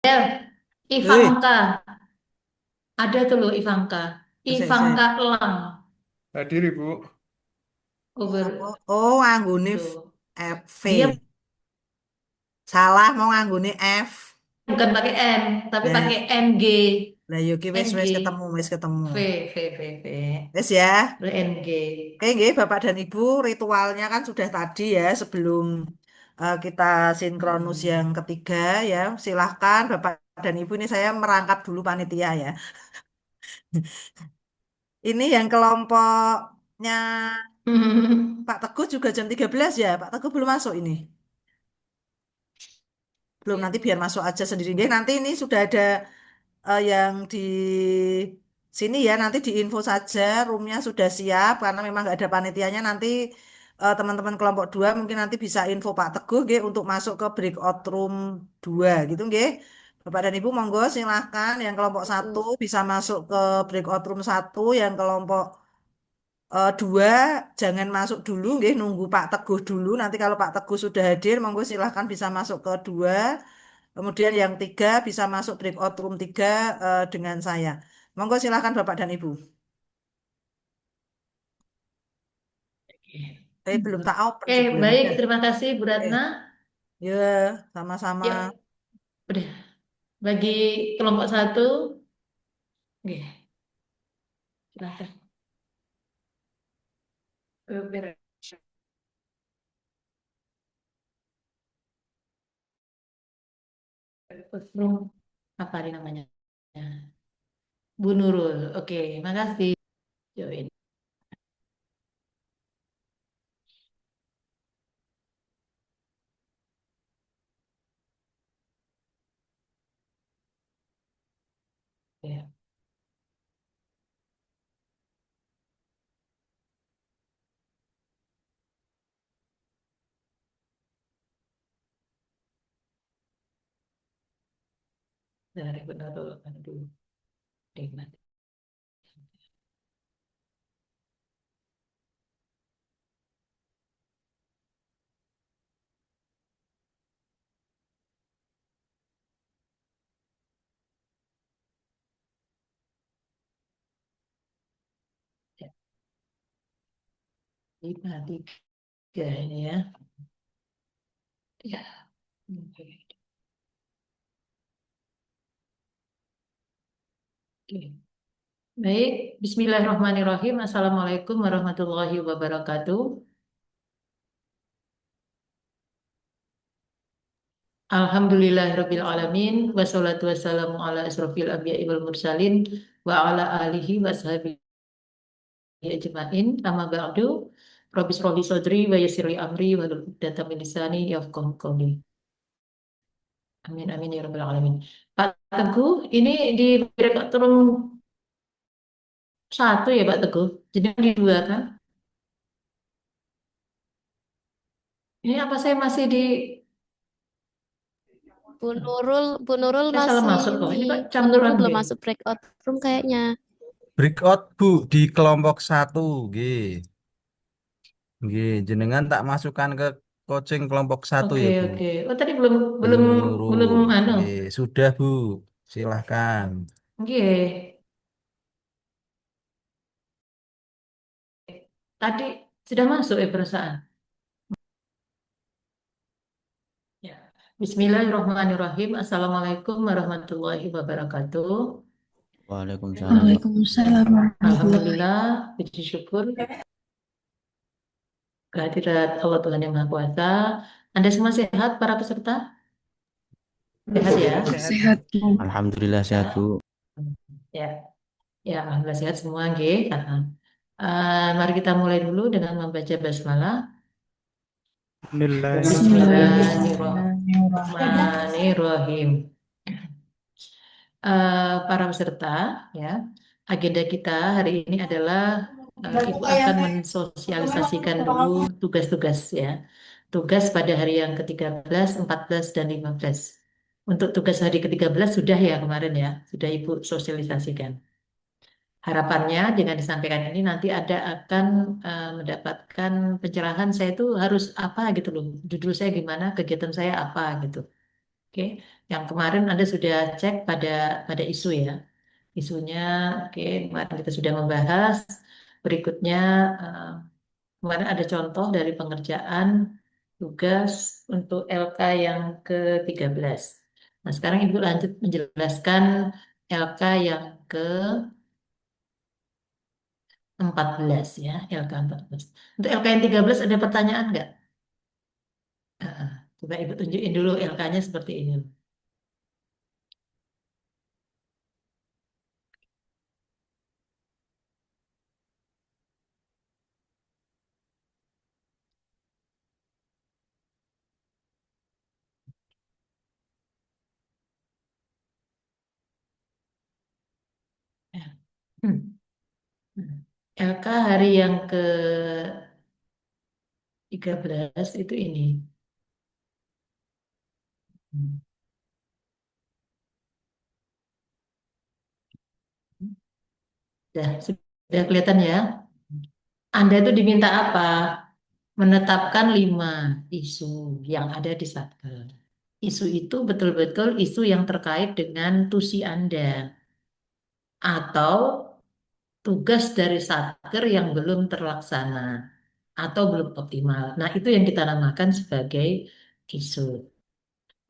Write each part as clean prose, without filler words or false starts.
Hei, Ivanka, ada tuh loh Ivanka. saya. Ivanka Elang. Hadir Ibu. Oh, Oh, nganggone tuh. F. Dia Salah mau nganggone F. bukan pakai M, tapi Lah, pakai MG. lah yo ki MG. wis ketemu. V. Wis ya. Lalu MG. Oke, nggih Bapak dan Ibu, ritualnya kan sudah tadi ya sebelum kita sinkronus yang Hmm. ketiga ya. Silahkan Bapak dan Ibu ini saya merangkap dulu panitia ya. Ini yang kelompoknya Pak Teguh juga jam 13 ya. Pak Teguh belum masuk ini. Belum, nanti biar masuk aja sendiri. Nggih, nanti ini sudah ada yang di sini ya, nanti diinfo saja roomnya sudah siap karena memang nggak ada panitianya. Nanti teman-teman kelompok 2 mungkin nanti bisa info Pak Teguh nggih untuk masuk ke breakout room 2 gitu nggih. Bapak dan Ibu monggo silahkan yang kelompok satu bisa masuk ke breakout room 1, yang kelompok 2 jangan masuk dulu nggih, nunggu Pak Teguh dulu. Nanti kalau Pak Teguh sudah hadir monggo silahkan bisa masuk ke 2. Kemudian yang 3 bisa masuk breakout room 3 dengan saya. Monggo silakan Bapak dan Ibu. Belum tak open Oke, sebelum baik. udah. Terima kasih, Bu Eh, Ratna. ya, sama-sama. Yuk, udah. Bagi kelompok satu, oke, silahkan. Biar apa nih namanya? Bu Nurul. Oke, makasih. Join. Ya, dari Bu Nurul. Aduh, nikmat. Ya, nikmat tiga ini ya. Ya, oke. Oke. Baik, Bismillahirrahmanirrahim. Assalamualaikum warahmatullahi wabarakatuh. Alhamdulillahirabbil alamin wassalatu wassalamu ala asrofil anbiya'i wal mursalin wa ala alihi washabihi ajmain. Amma ba'du. Rabbi shrah li sadri wa yassir li amri wa hlul 'uqdatam min lisani yafqahu qawli. Amin amin ya rabbal alamin. Pak Teguh, ini di breakout room satu ya Pak Teguh. Jadi di dua kan? Ini apa saya masih di Bu Nurul saya salah masih masuk kok. ini. Ini kok Bu Nurul campuran belum deh. masuk breakout room kayaknya. Breakout Bu di kelompok satu, G. G. Jenengan tak masukkan ke coaching kelompok satu Oke ya Bu. oke. Oh tadi belum Bu belum belum Nurul. anu. G. Sudah Bu. Silahkan. Oke. Tadi sudah masuk ya perusahaan. Ya. Bismillahirrahmanirrahim. Assalamualaikum warahmatullahi wabarakatuh. Waalaikumsalam. Waalaikumsalam warahmatullahi Alhamdulillah, puji syukur kehadirat Allah Tuhan Yang Maha Kuasa. Anda semua sehat para peserta? Sehat ya? Sehat, sehat. Sehat, Bu. Alhamdulillah sehat Bu. Ya, ya, alhamdulillah sehat semua, nggih. Mari kita mulai dulu dengan membaca basmalah. Bismillahirrahmanirrahim. Bismillahirrahmanirrahim. Para peserta, ya, agenda kita hari ini adalah Ibu akan mensosialisasikan dulu tugas-tugas ya. Tugas pada hari yang ke-13, 14, dan 15. Untuk tugas hari ke-13 sudah ya kemarin ya, sudah Ibu sosialisasikan. Harapannya dengan disampaikan ini nanti ada akan mendapatkan pencerahan saya itu harus apa gitu loh. Judul saya gimana, kegiatan saya apa gitu. Oke, yang kemarin Anda sudah cek pada isu ya. Isunya, oke, kemarin kita sudah membahas. Berikutnya, eh, kemarin ada contoh dari pengerjaan tugas untuk LK yang ke-13. Nah, sekarang Ibu lanjut menjelaskan LK yang ke-14 ya, LK 14. Untuk LK yang 13 ada pertanyaan nggak? Coba Ibu tunjukin dulu LK-nya seperti ini. Ya. Hmm. LK hari yang ke-13 itu ini. Hmm. Sudah kelihatan ya. Anda itu diminta apa? Menetapkan 5 isu yang ada di Satker. Isu itu betul-betul isu yang terkait dengan tusi Anda atau tugas dari Satker yang belum terlaksana atau belum optimal. Nah, itu yang kita namakan sebagai isu.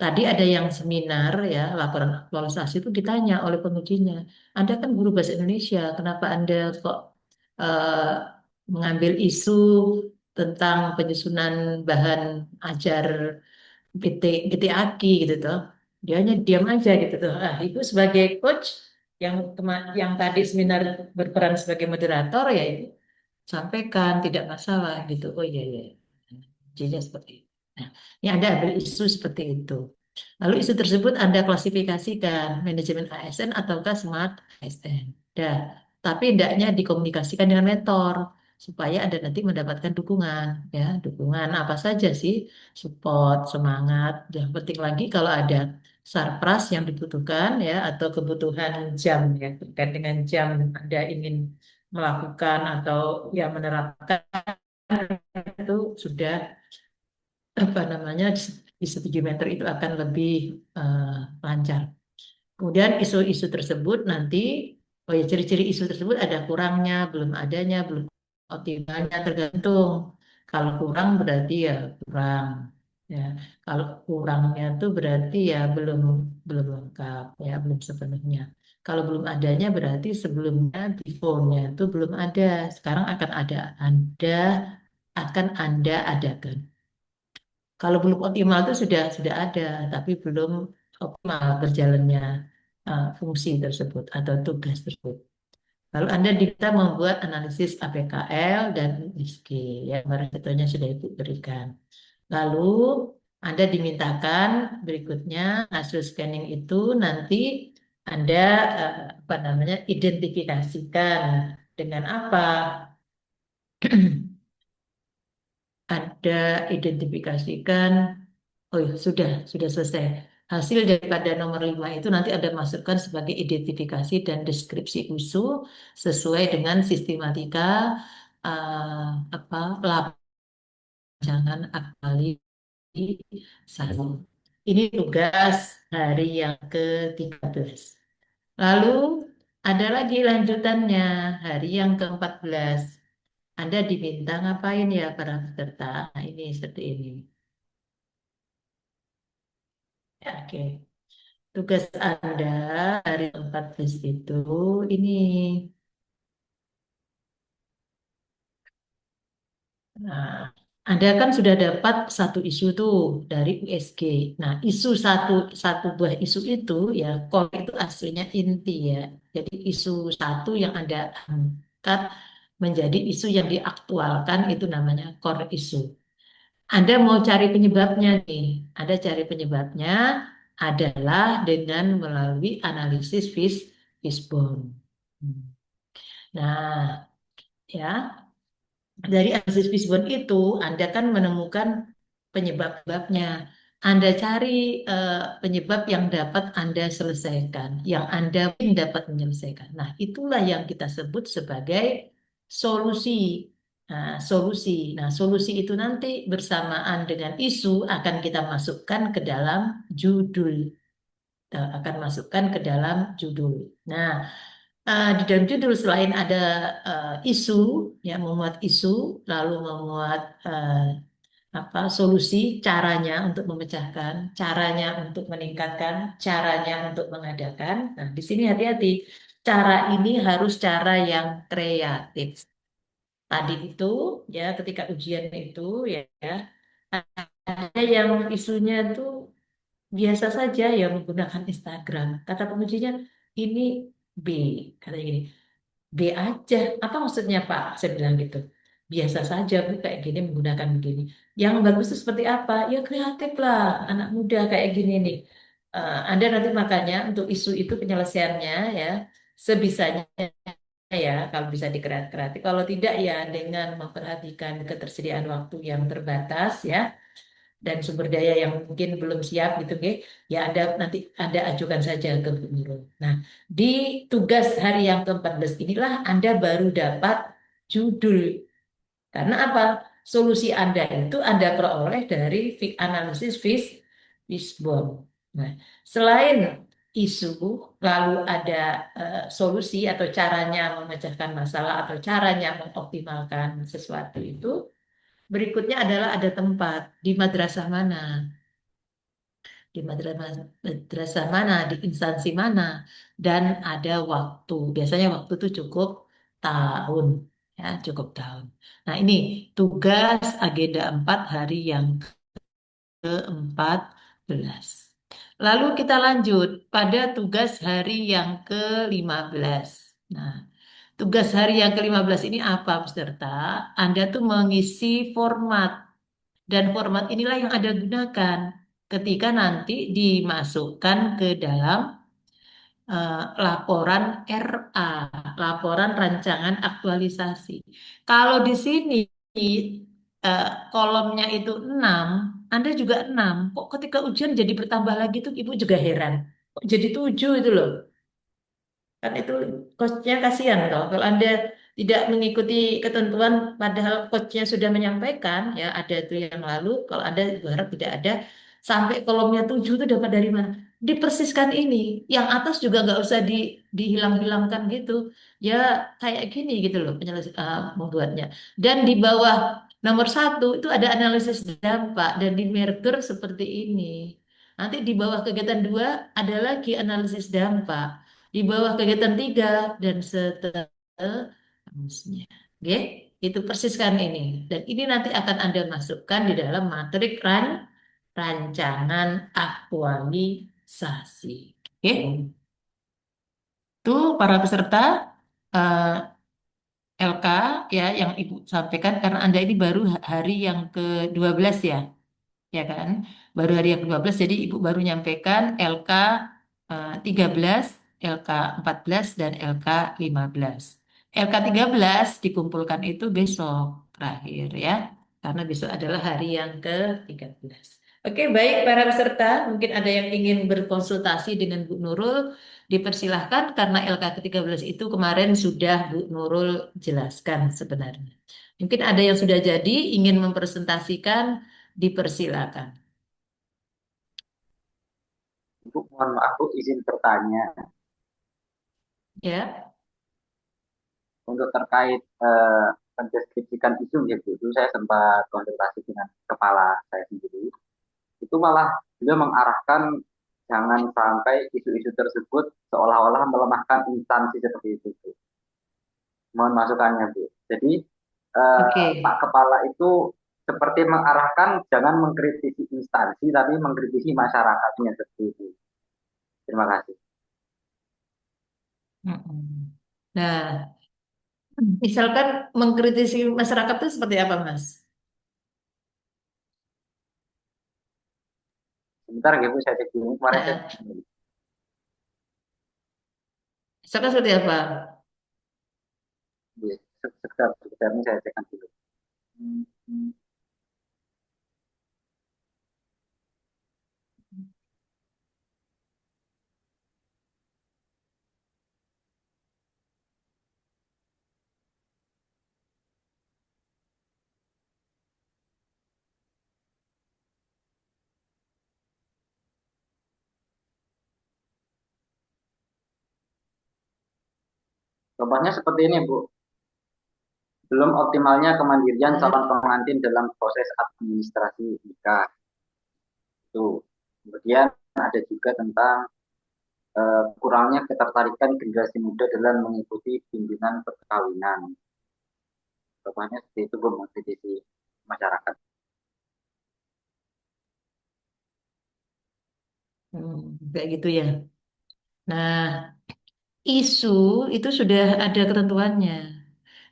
Tadi ada yang seminar ya, laporan aktualisasi itu ditanya oleh pengujinya. Anda kan guru bahasa Indonesia, kenapa Anda kok eh, mengambil isu tentang penyusunan bahan ajar BT Aki gitu tuh. Dia hanya diam aja gitu tuh. Ah, Ibu sebagai coach yang tadi seminar berperan sebagai moderator ya itu sampaikan tidak masalah gitu. Oh iya iya. Jadinya seperti itu. Nah, ini Anda ambil isu seperti itu. Lalu isu tersebut Anda klasifikasikan manajemen ASN ataukah smart ASN. Dah. Tapi hendaknya dikomunikasikan dengan mentor supaya Anda nanti mendapatkan dukungan, ya, dukungan apa saja sih, support, semangat. Yang penting lagi kalau ada sarpras yang dibutuhkan ya atau kebutuhan jam ya terkait dengan jam Anda ingin melakukan atau ya menerapkan itu sudah apa namanya di 1 meter itu akan lebih eh, lancar. Kemudian isu-isu tersebut nanti, oh ya ciri-ciri isu tersebut ada kurangnya, belum adanya, belum optimalnya tergantung. Kalau kurang berarti ya kurang. Ya, kalau kurangnya tuh berarti ya belum belum lengkap, ya belum sepenuhnya. Kalau belum adanya berarti sebelumnya before-nya itu belum ada. Sekarang akan Anda adakan. Kalau belum optimal itu sudah ada, tapi belum optimal berjalannya fungsi tersebut atau tugas tersebut. Lalu Anda diminta membuat analisis APKL dan USG, ya, contohnya sudah Ibu berikan. Lalu Anda dimintakan berikutnya hasil scanning itu nanti Anda apa namanya identifikasikan dengan apa? Anda identifikasikan. Oh ya, sudah selesai. Hasil daripada nomor 5 itu nanti ada masukkan sebagai identifikasi dan deskripsi usul sesuai dengan sistematika apa jangan aktualisasi. Ini tugas hari yang ke-13. Lalu ada lagi lanjutannya hari yang ke-14. Anda diminta ngapain ya para peserta? Nah, ini seperti ini. Ya, oke. Tugas Anda hari 14 itu ini. Nah, Anda kan sudah dapat 1 isu tuh dari USG. Nah, satu buah isu itu ya, core itu aslinya inti ya. Jadi isu satu yang Anda angkat menjadi isu yang diaktualkan itu namanya core isu. Anda mau cari penyebabnya nih. Anda cari penyebabnya adalah dengan melalui analisis fishbone. Nah, ya, dari analisis fishbone itu Anda kan menemukan penyebab-penyebabnya. Anda cari penyebab yang dapat Anda selesaikan, yang Anda pun dapat menyelesaikan. Nah, itulah yang kita sebut sebagai solusi. solusi. Nah, solusi itu nanti bersamaan dengan isu akan kita masukkan ke dalam judul. Akan masukkan ke dalam judul. Nah, di dalam judul selain ada isu, ya memuat isu, lalu memuat solusi, caranya untuk memecahkan, caranya untuk meningkatkan, caranya untuk mengadakan. Nah, di sini hati-hati. Cara ini harus cara yang kreatif. Tadi itu ya ketika ujian itu ya ada yang isunya itu biasa saja ya menggunakan Instagram. Kata pengujinya ini B, katanya gini. B aja. Apa maksudnya Pak? Saya bilang gitu. Biasa saja Bu kayak gini menggunakan begini. Yang bagus itu seperti apa? Ya kreatif lah. Anak muda kayak gini nih. Anda nanti makanya untuk isu itu penyelesaiannya ya sebisanya ya kalau bisa dikreatif. Kalau tidak ya dengan memperhatikan ketersediaan waktu yang terbatas ya dan sumber daya yang mungkin belum siap gitu, ya Anda ajukan saja ke Bu Nurul. Nah, di tugas hari yang ke-14 inilah Anda baru dapat judul. Karena apa? Solusi Anda itu Anda peroleh dari analisis Fishbone. Nah, selain isu, lalu ada solusi atau caranya memecahkan masalah atau caranya mengoptimalkan sesuatu itu. Berikutnya adalah ada tempat di madrasah mana, di madrasah mana, di instansi mana, dan ada waktu. Biasanya waktu itu cukup tahun, ya cukup tahun. Nah ini tugas agenda 4 hari yang ke-14. Lalu kita lanjut pada tugas hari yang ke-15. Nah, tugas hari yang ke-15 ini apa peserta? Anda tuh mengisi format dan format inilah yang Anda gunakan ketika nanti dimasukkan ke dalam laporan RA, laporan rancangan aktualisasi. Kalau di sini kolomnya itu 6, Anda juga 6. Kok ketika ujian jadi bertambah lagi tuh Ibu juga heran. Kok jadi 7 itu loh. Kan itu coachnya kasihan toh. Kalau Anda tidak mengikuti ketentuan padahal coachnya sudah menyampaikan ya ada itu yang lalu. Kalau Anda berharap tidak ada sampai kolomnya 7 itu dapat dari mana? Dipersiskan ini. Yang atas juga nggak usah dihilang-hilangkan gitu. Ya kayak gini gitu loh membuatnya. Dan di bawah nomor 1 itu ada analisis dampak dan di merger seperti ini. Nanti di bawah kegiatan 2 ada lagi analisis dampak di bawah kegiatan 3 dan seterusnya. Oke, itu persis kan ini. Dan ini nanti akan Anda masukkan di dalam matrik rancangan aktualisasi. Oke, itu para peserta eh, LK ya yang Ibu sampaikan karena Anda ini baru hari yang ke-12 ya kan? Baru hari yang ke-12 jadi Ibu baru nyampaikan LK 13, LK 14 dan LK 15. LK 13 dikumpulkan itu besok terakhir ya. Karena besok adalah hari yang ke-13. Oke, baik para peserta, mungkin ada yang ingin berkonsultasi dengan Bu Nurul, dipersilahkan karena LK ke-13 itu kemarin sudah Bu Nurul jelaskan sebenarnya. Mungkin ada yang sudah jadi ingin mempresentasikan, dipersilakan. Bu, mohon maaf Bu, izin bertanya Ya. untuk terkait mendeskripsikan isu gitu. Itu saya sempat konsultasi dengan kepala saya sendiri. Itu malah beliau mengarahkan jangan sampai isu-isu tersebut seolah-olah melemahkan instansi seperti itu, Bu. Mohon masukannya, Bu. Jadi Oke. Pak Kepala itu seperti mengarahkan jangan mengkritisi instansi tapi mengkritisi masyarakatnya seperti itu. Terima kasih. Mm-mm. Nah, misalkan mengkritisi masyarakat itu seperti apa, Mas? Sebentar ya Bu, saya cek dulu. Kemarin saya Nah, misalkan seperti apa? sebentar, sebentar ini saya cekkan dulu. Contohnya seperti ini, Bu. Belum optimalnya kemandirian Benar. calon pengantin dalam proses administrasi nikah. Itu. Kemudian ada juga tentang kurangnya ketertarikan generasi muda dalam mengikuti bimbingan perkawinan. Contohnya seperti itu, Bu, mengkritisi masyarakat. Kayak gitu ya. Nah, isu itu sudah ada ketentuannya.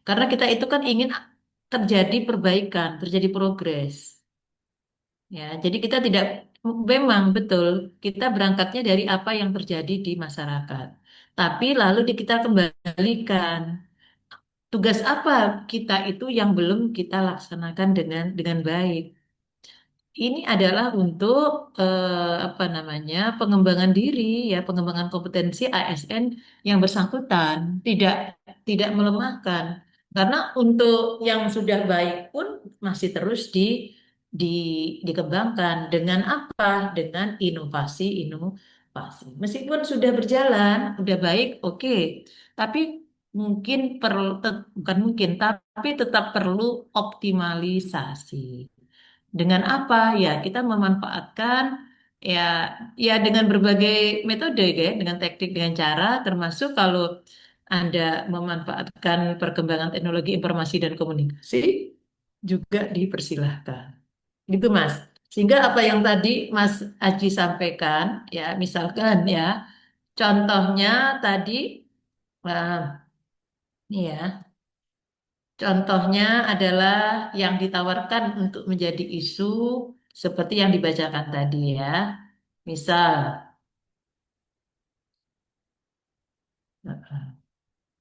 Karena kita itu kan ingin terjadi perbaikan, terjadi progres. Ya, jadi kita tidak, memang betul, kita berangkatnya dari apa yang terjadi di masyarakat. Tapi lalu kita kembalikan tugas apa kita itu yang belum kita laksanakan dengan baik. Ini adalah untuk apa namanya, pengembangan diri, ya, pengembangan kompetensi ASN yang bersangkutan, tidak tidak melemahkan. Karena untuk yang sudah baik pun masih terus di dikembangkan dengan apa? Dengan inovasi. Meskipun sudah berjalan, sudah baik, oke. Tapi mungkin perlu, bukan mungkin, tapi tetap perlu optimalisasi. Dengan apa? Ya, kita memanfaatkan, ya ya dengan berbagai metode, ya, dengan teknik, dengan cara, termasuk kalau Anda memanfaatkan perkembangan teknologi informasi dan komunikasi juga dipersilahkan. Gitu, Mas. Sehingga apa yang tadi Mas Aji sampaikan, ya, misalkan, ya, contohnya tadi, eh, ya, contohnya adalah yang ditawarkan untuk menjadi isu seperti yang dibacakan tadi, ya. Misal,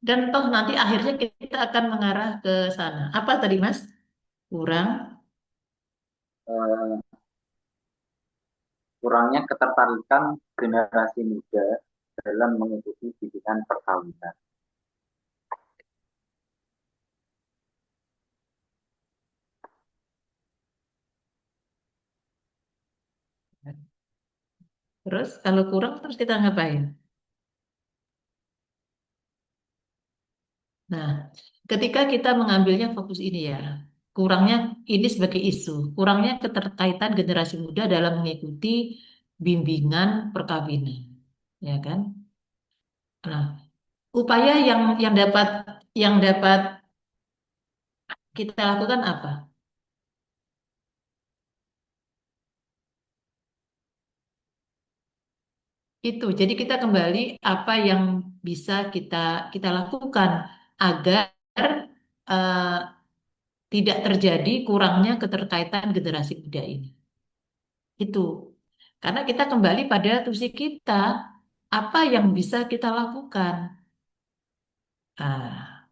dan toh nanti akhirnya kita akan mengarah ke sana. Apa tadi, Mas? Kurang. Eh, Kurangnya ketertarikan generasi muda dalam mengikuti bimbingan perkawinan. Terus kalau kurang terus kita ngapain? Nah, ketika kita mengambilnya fokus ini, ya, kurangnya ini sebagai isu, kurangnya keterkaitan generasi muda dalam mengikuti bimbingan perkawinan, ya kan? Nah, upaya yang dapat kita lakukan apa? Itu. Jadi kita kembali apa yang bisa kita kita lakukan agar eh, tidak terjadi kurangnya keterkaitan generasi muda ini. Itu. Karena kita kembali pada tusi kita, apa yang bisa kita lakukan. Ah,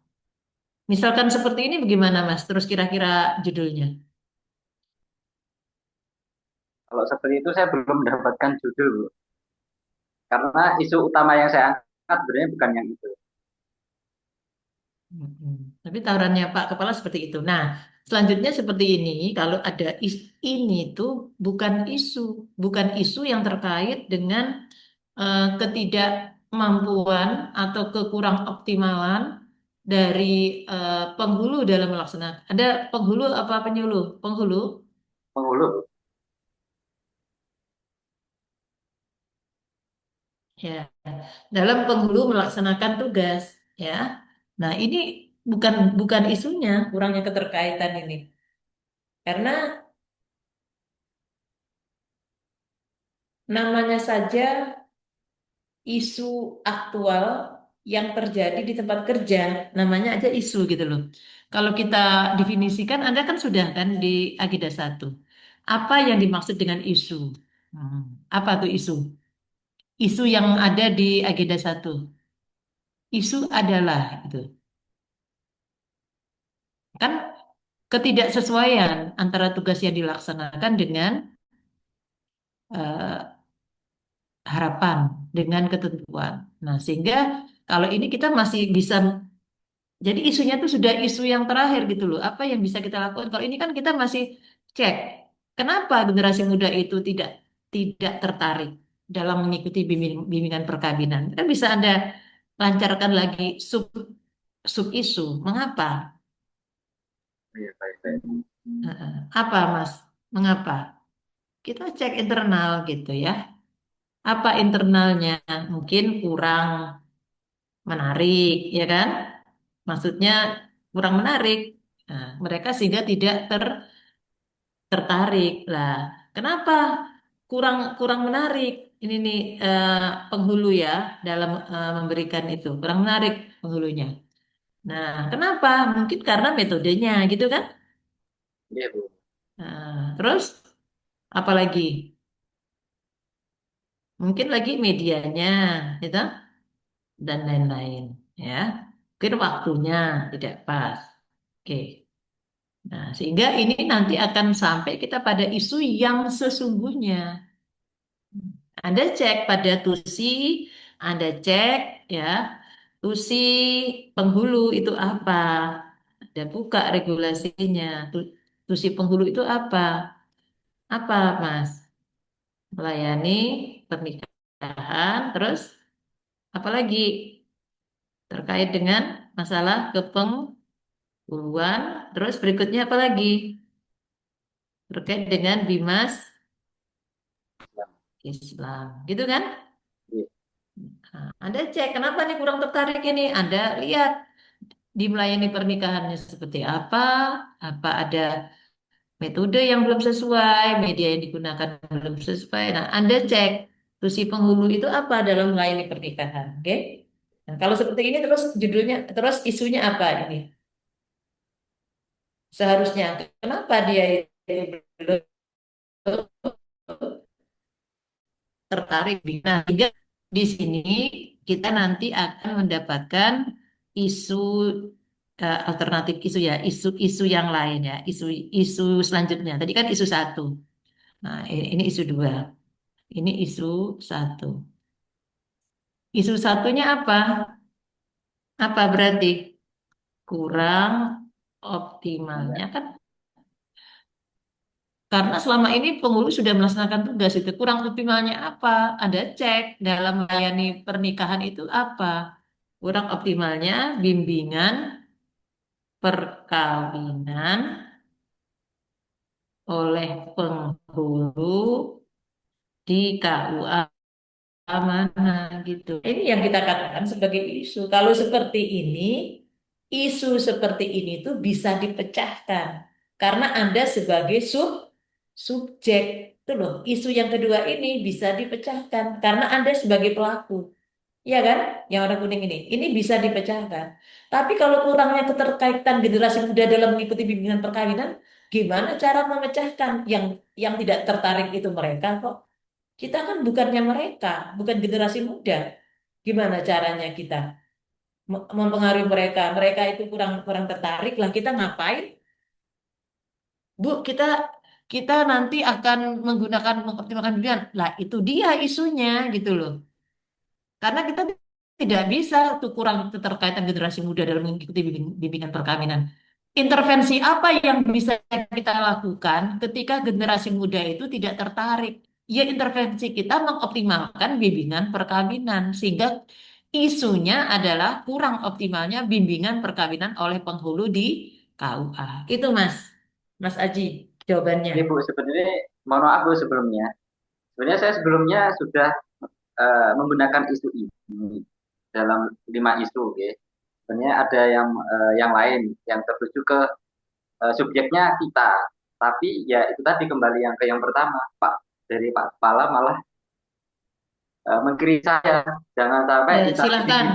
misalkan seperti ini bagaimana, Mas? Terus kira-kira judulnya. Kalau seperti itu saya belum mendapatkan judul, Bu. Karena isu utama yang saya angkat sebenarnya bukan yang itu. Mm-mm. Tapi tawarannya Pak Kepala seperti itu. Nah, selanjutnya seperti ini, kalau ada ini tuh bukan isu yang terkait dengan ketidakmampuan atau kekurang optimalan dari penghulu dalam melaksanakan. Ada penghulu apa penyuluh? Penghulu, Penghulu. ya, dalam penghulu melaksanakan tugas, ya. Nah, ini bukan bukan isunya, kurangnya keterkaitan ini. Karena namanya saja isu aktual yang terjadi di tempat kerja, namanya aja isu gitu loh. Kalau kita definisikan, Anda kan sudah kan di Agenda 1. Apa yang dimaksud dengan isu? Hmm, Apa tuh isu? Isu yang ada di Agenda 1. Isu adalah gitu. Kan ketidaksesuaian antara tugas yang dilaksanakan dengan eh, harapan, dengan ketentuan. Nah, sehingga kalau ini kita masih bisa. Jadi isunya tuh sudah isu yang terakhir gitu loh. Apa yang bisa kita lakukan? Kalau ini kan kita masih cek. Kenapa generasi muda itu tidak tidak tertarik dalam mengikuti bimbingan perkawinan? Kan bisa Anda lancarkan lagi sub. sub-isu. Mengapa? Iya, baik, baik. Apa, Mas? Mengapa? Kita cek internal gitu ya. Apa internalnya? Mungkin kurang menarik, ya kan? Maksudnya kurang menarik. Nah, mereka sehingga tidak tertarik. Lah, kenapa kurang kurang menarik? Ini nih penghulu ya dalam memberikan itu kurang menarik penghulunya. Nah, kenapa? Mungkin karena metodenya gitu kan? Iya, Bu. Nah, terus apa lagi? Mungkin lagi medianya, gitu, dan lain-lain. Ya, mungkin waktunya tidak pas. Oke. Nah, sehingga ini nanti akan sampai kita pada isu yang sesungguhnya. Anda cek pada TUSI, Anda cek ya, TUSI penghulu itu apa? Ada buka regulasinya. TUSI penghulu itu apa? Apa, Mas? Melayani pernikahan, terus apa lagi? Terkait dengan masalah kepenghuluan, terus berikutnya apa lagi? Terkait dengan Bimas Islam, gitu kan? Iya. Nah, Anda cek kenapa nih kurang tertarik ini? Anda lihat di melayani pernikahannya seperti apa ada metode yang belum sesuai, media yang digunakan belum sesuai. Nah, Anda cek tuh si penghulu itu apa dalam melayani pernikahan, oke? Nah, kalau seperti ini terus judulnya, terus isunya apa ini? Seharusnya kenapa dia itu belum tertarik? Nah, sehingga di sini kita nanti akan mendapatkan isu alternatif isu ya, isu-isu yang lain ya, isu-isu selanjutnya. Tadi kan isu satu. Nah, ini isu dua. Ini isu satu. Isu satunya apa? Apa berarti? Kurang optimalnya kan? Karena selama ini penghulu sudah melaksanakan tugas itu. Kurang optimalnya apa? Ada cek dalam melayani pernikahan itu apa? Kurang optimalnya bimbingan perkawinan oleh penghulu di KUA mana gitu. Ini yang kita katakan sebagai isu. Kalau seperti ini, isu seperti ini tuh bisa dipecahkan karena Anda sebagai subjek itu loh. Isu yang kedua ini bisa dipecahkan karena Anda sebagai pelaku. Iya kan? Yang warna kuning ini bisa dipecahkan. Tapi kalau kurangnya keterkaitan generasi muda dalam mengikuti bimbingan perkawinan, gimana cara memecahkan yang tidak tertarik itu mereka kok? Kita kan bukannya mereka, bukan generasi muda. Gimana caranya kita mempengaruhi mereka? Mereka itu kurang kurang tertarik lah. Kita ngapain? Bu, kita nanti akan menggunakan mengoptimalkan pilihan. Lah, itu dia isunya gitu loh. Karena kita tidak bisa tuh kurang keterkaitan generasi muda dalam mengikuti bimbingan perkawinan. Intervensi apa yang bisa kita lakukan ketika generasi muda itu tidak tertarik? Ya intervensi kita mengoptimalkan bimbingan perkawinan sehingga isunya adalah kurang optimalnya bimbingan perkawinan oleh penghulu di KUA. Itu Mas Aji jawabannya. Ini Bu, sebenarnya mohon maaf Bu sebelumnya. Sebenarnya saya sebelumnya sudah menggunakan isu ini dalam 5 isu, ya. Sebenarnya ada yang lain yang tertuju ke subjeknya kita, tapi ya itu tadi kembali yang ke yang pertama, Pak, dari Pak Kepala malah mengkritik saya, jangan sampai kita Silahkan.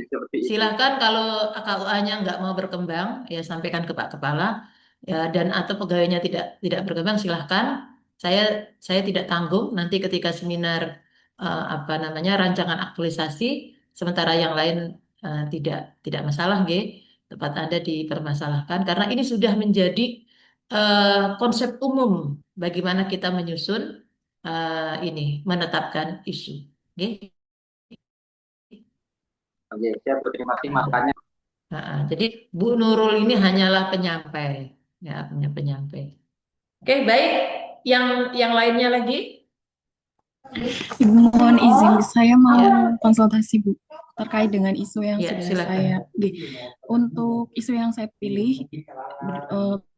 seperti itu. Silahkan kalau KUA-nya nggak mau berkembang, ya sampaikan ke Pak Kepala, ya dan atau pegawainya tidak berkembang, silahkan. Saya saya tidak tanggung nanti ketika seminar apa namanya rancangan aktualisasi, sementara yang lain tidak masalah, G. Tempat Anda dipermasalahkan karena ini sudah menjadi konsep umum bagaimana kita menyusun ini menetapkan isu, G. Oke, saya berterima kasih makanya. Jadi Bu Nurul ini hanyalah penyampai, ya punya penyampai. Oke, baik. Yang lainnya lagi, Ibu mohon izin, saya mau Ya, konsultasi Bu terkait dengan isu yang ya, sudah silakan. untuk isu yang saya pilih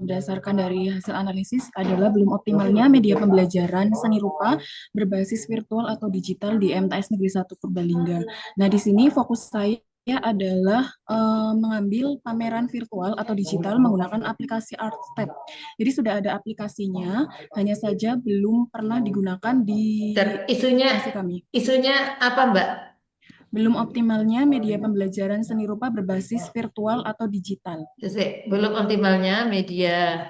berdasarkan dari hasil analisis adalah belum optimalnya media pembelajaran seni rupa berbasis virtual atau digital di MTS Negeri 1 Purbalingga. Nah, di sini fokus saya adalah mengambil pameran virtual atau digital menggunakan aplikasi ArtStep. Jadi sudah ada aplikasinya, hanya saja belum pernah digunakan di Dan isunya lokasi kami. apa, Mbak? Belum optimalnya media pembelajaran seni rupa berbasis virtual atau digital. Belum optimalnya media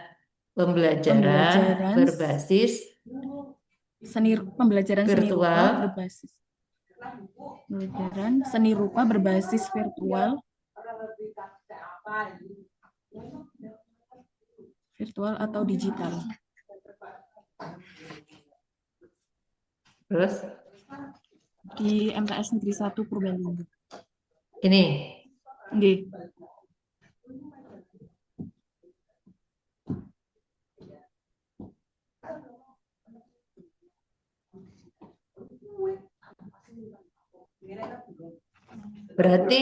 pembelajaran Pembelajaran berbasis seni rupa virtual berbasis pembelajaran seni rupa berbasis virtual atau digital. terus Di MTS Negeri 1 Purbalingga. ini Nggih. berarti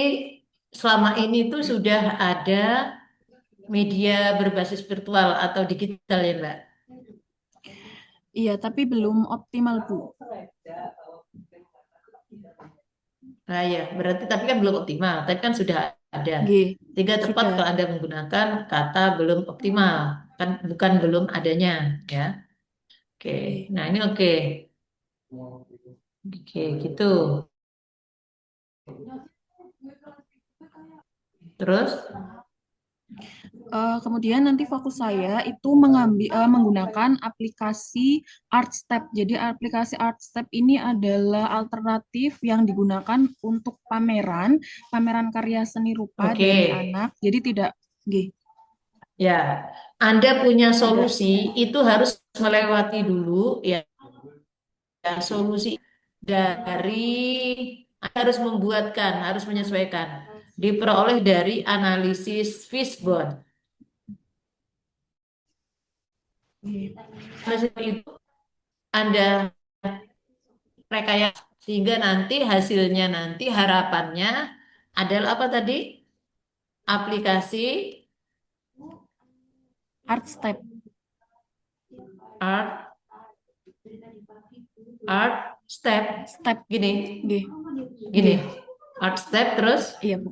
selama ini tuh sudah ada media berbasis virtual atau digital ya, Mbak? Iya, tapi belum optimal, Bu. Nah ya, berarti tapi kan belum optimal. Tapi kan sudah ada. Nggih, Sehingga tepat sudah. kalau Anda menggunakan kata belum optimal, kan bukan belum adanya, ya. Oke, Nggih. nah ini oke. Oke, gitu. Terus, Kemudian nanti fokus saya itu menggunakan aplikasi ArtStep. Jadi aplikasi ArtStep ini adalah alternatif yang digunakan untuk pameran karya seni rupa oke. dari anak. Jadi tidak, nggih, Ya, Anda punya tidak. solusi itu harus melewati dulu ya, solusi dari Anda harus harus menyesuaikan. Diperoleh dari analisis Fishbone. Nggih. Analisis itu Anda rekayasa sehingga nanti hasilnya nanti harapannya adalah apa tadi? Aplikasi ArtStep. art art step Step. gini Nggih. gini Nggih. art step terus Iya, Bu.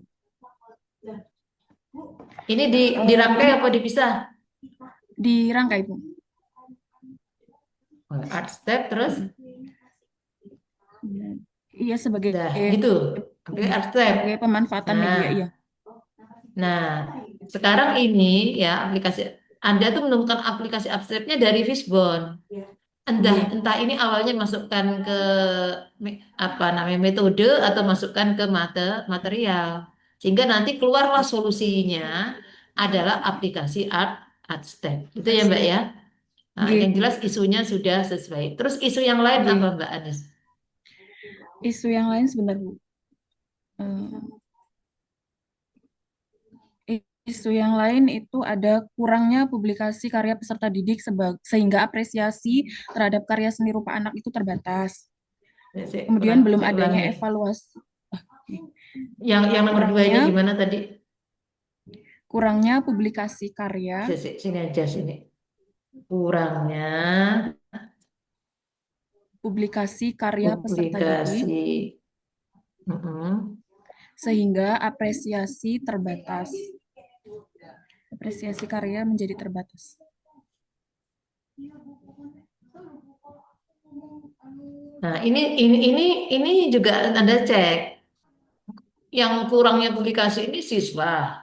ini dirangkai apa dipisah? Dirangkai, Bu. Art step terus Iya, sebagai dah gitu. Oke, art step. sebagai pemanfaatan Nah, media, iya. nah sekarang ini ya aplikasi Anda tuh menemukan aplikasi art stepnya dari Fishbone. Nggih. Entah ini awalnya masukkan ke apa namanya metode atau masukkan ke material sehingga nanti keluarlah solusinya adalah aplikasi art step itu ya Mbak ArtStep. ya. Nah, Nggih. yang jelas isunya sudah sesuai. Terus isu yang lain Nggih. apa Mbak Anis? Isu yang lain sebentar, Bu. Isu yang lain itu ada kurangnya publikasi karya peserta didik sehingga apresiasi terhadap karya seni rupa anak itu terbatas. Kemudian belum Saya adanya ulangi. evaluasi. Yang nomor 2 ini gimana tadi? Kurangnya publikasi karya. Sini aja sini. Kurangnya publikasi karya peserta didik sehingga apresiasi terbatas. Apresiasi karya menjadi terbatas. Nah, ini juga Anda cek. Yang kurangnya publikasi ini siswa.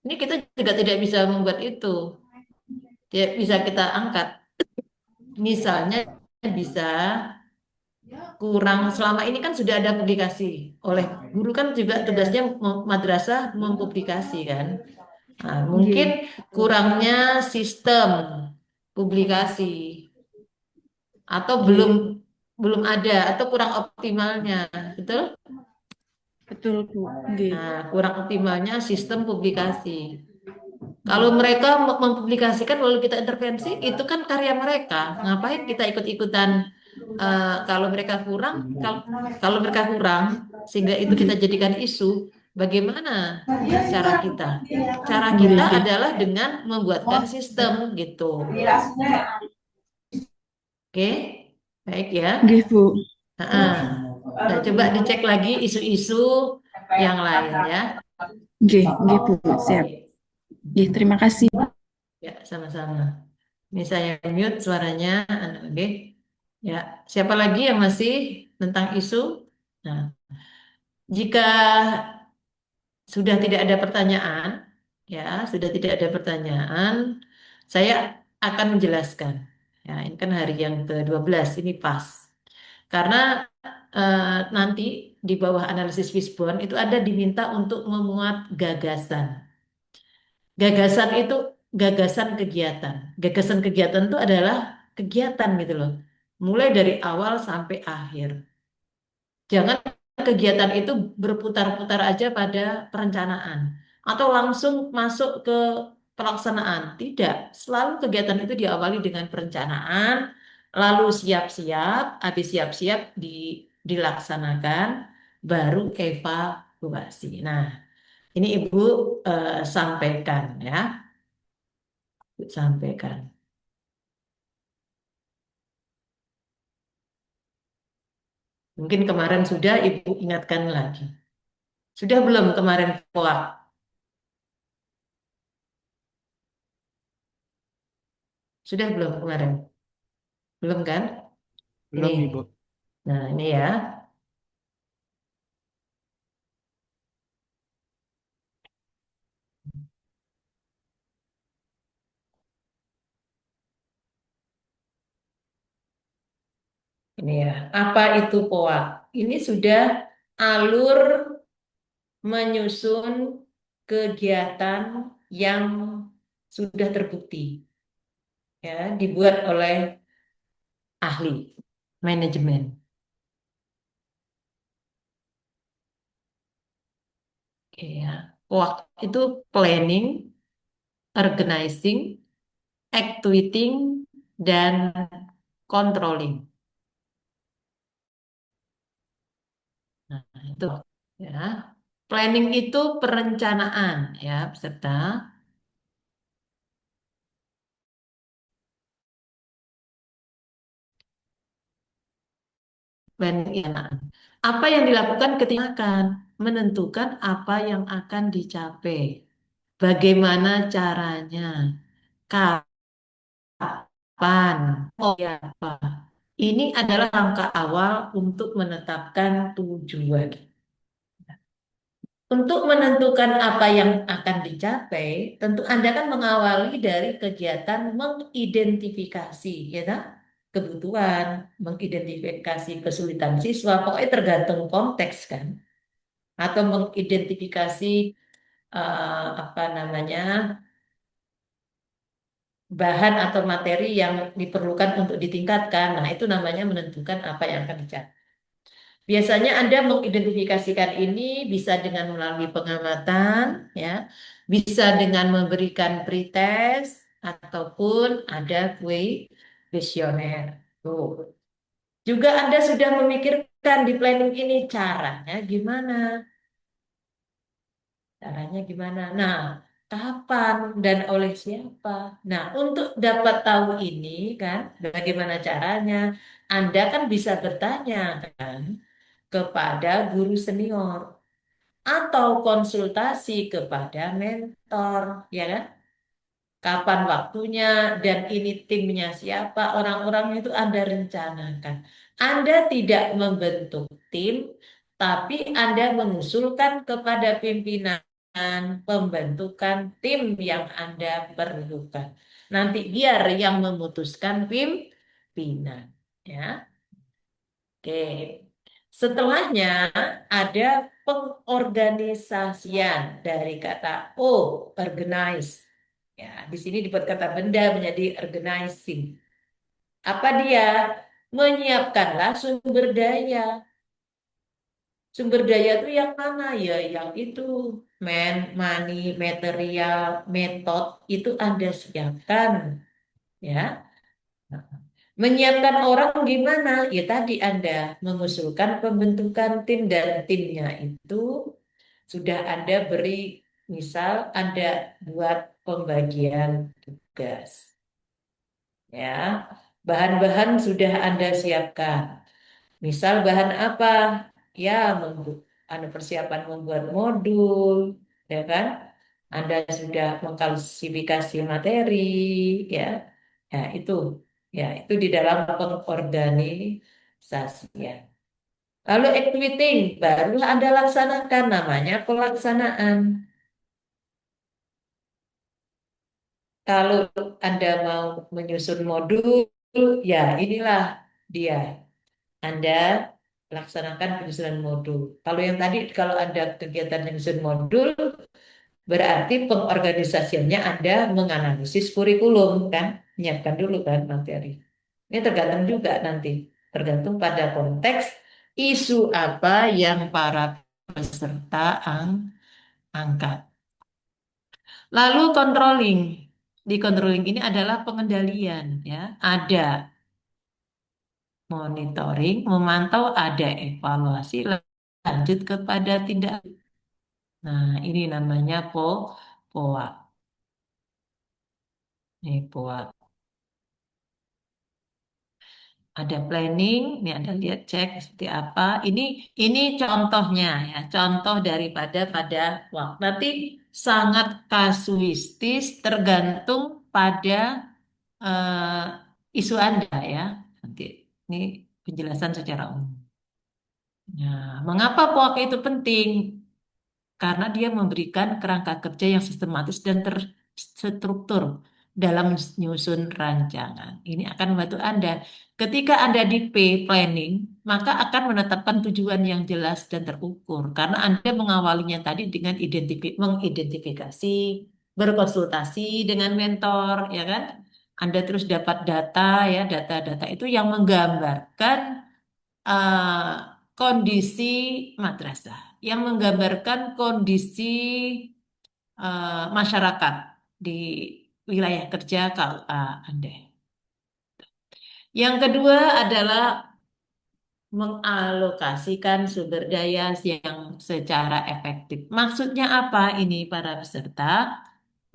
Ini kita juga tidak bisa membuat itu. Tidak bisa kita angkat. Misalnya bisa kurang selama ini kan sudah ada publikasi oleh guru kan juga tugasnya madrasah mempublikasi kan. Nah, mungkin kurangnya sistem publikasi atau belum ada atau kurang optimalnya, betul? Betul, Bu. Nah, kurang optimalnya sistem publikasi. Kalau mereka mempublikasikan lalu kita intervensi, itu kan karya mereka. Ngapain kita ikut-ikutan kalau mereka kurang, kalau mereka kurang, sehingga itu kita jadikan isu, bagaimana cara kita? Cara Nggih, kita nggih. adalah dengan membuatkan sistem gitu. Oke, baik ya. Nggih, Bu. Nah, nah, coba dicek lagi isu-isu yang lain ya. Nggih, nggih, Bu. Siap. Oke. Nggih, terima kasih. Ya, sama-sama. Ini saya mute suaranya. Oke. Ya, siapa lagi yang masih tentang isu? Nah, jika sudah tidak ada pertanyaan, ya, sudah tidak ada pertanyaan, saya akan menjelaskan. Ya, ini kan hari yang ke-12, ini pas. Karena nanti di bawah analisis Fishbone itu ada diminta untuk memuat gagasan. Gagasan itu gagasan kegiatan. Gagasan kegiatan itu adalah kegiatan gitu loh. Mulai dari awal sampai akhir. Jangan kegiatan itu berputar-putar aja pada perencanaan atau langsung masuk ke pelaksanaan. Tidak, selalu kegiatan itu diawali dengan perencanaan, lalu siap-siap, habis siap-siap dilaksanakan, baru evaluasi. Nah, ini Ibu sampaikan ya, Ibu sampaikan. Mungkin kemarin sudah Ibu ingatkan lagi. Sudah belum kemarin POAK? Sudah belum kemarin? Belum kan? Ini. Belum, Ibu. Nah, ini ya. Ini ya. Apa itu POAK? Ini sudah alur menyusun kegiatan yang sudah terbukti ya, dibuat oleh ahli manajemen. Oke ya. POAK itu planning, organizing, actuating, dan controlling. Nah, itu ya. Planning itu perencanaan ya, peserta. Planning ya. Apa yang dilakukan ketika akan menentukan apa yang akan dicapai. Bagaimana caranya? Kapan? Oh ya, apa? Ini adalah langkah awal untuk menetapkan tujuan. Untuk menentukan apa yang akan dicapai, tentu Anda kan mengawali dari kegiatan mengidentifikasi, ya kan? Kebutuhan, mengidentifikasi kesulitan siswa, pokoknya tergantung konteks kan, atau mengidentifikasi apa namanya bahan atau materi yang diperlukan untuk ditingkatkan. Nah, itu namanya menentukan apa yang akan dicapai. Biasanya Anda mengidentifikasikan ini bisa dengan melalui pengamatan, ya, bisa dengan memberikan pretest, ataupun ada kuesioner. Tuh. Juga Anda sudah memikirkan di planning ini caranya gimana? Caranya gimana? Nah, kapan dan oleh siapa? Nah, untuk dapat tahu ini kan, bagaimana caranya? Anda kan bisa bertanya kan kepada guru senior atau konsultasi kepada mentor, ya kan? Kapan waktunya dan ini timnya siapa, orang-orang itu Anda rencanakan. Anda tidak membentuk tim, tapi Anda mengusulkan kepada pimpinan pembentukan tim yang Anda perlukan. Nanti biar yang memutuskan pimpinan, ya. Oke. Setelahnya ada pengorganisasian dari kata O, organize. Ya, di sini dibuat kata benda menjadi organizing. Apa dia? Menyiapkanlah sumber daya. Sumber daya itu yang mana? Ya, yang itu money, material, metode itu Anda siapkan, ya. Menyiapkan orang gimana? Ya tadi Anda mengusulkan pembentukan tim dan timnya itu sudah Anda beri, misal Anda buat pembagian tugas. Ya, bahan-bahan sudah Anda siapkan. Misal bahan apa? Ya, Anda persiapan membuat modul, ya kan? Anda sudah mengklasifikasi materi, ya. Ya, itu. Ya, itu di dalam pengorganisasian. Lalu activiting baru Anda laksanakan, namanya pelaksanaan. Kalau Anda mau menyusun modul, ya inilah dia. Anda laksanakan penyusunan modul. Kalau yang tadi, kalau Anda kegiatan menyusun modul, berarti pengorganisasiannya Anda menganalisis kurikulum, kan? Menyiapkan dulu kan materi. Ini tergantung juga nanti. Tergantung pada konteks isu apa yang para peserta angkat. Lalu controlling. Di controlling ini adalah pengendalian, ya. Ada monitoring, memantau, ada evaluasi, lanjut kepada tindak. Nah, ini namanya POA. Ini POA. Ada planning, ini Anda lihat cek seperti apa. Ini contohnya ya, contoh daripada pada waktu. Nanti sangat kasuistis tergantung pada isu Anda ya. Nanti ini penjelasan secara umum. Nah, mengapa POAK itu penting? Karena dia memberikan kerangka kerja yang sistematis dan terstruktur dalam menyusun rancangan. Ini akan membantu Anda. Ketika Anda di planning, maka akan menetapkan tujuan yang jelas dan terukur. Karena Anda mengawalinya tadi dengan mengidentifikasi, berkonsultasi dengan mentor, ya kan? Anda terus dapat data, ya, data-data itu yang menggambarkan eh, kondisi madrasah, yang menggambarkan kondisi masyarakat di wilayah kerja Anda. Yang kedua adalah mengalokasikan sumber daya yang secara efektif. Maksudnya apa ini para peserta?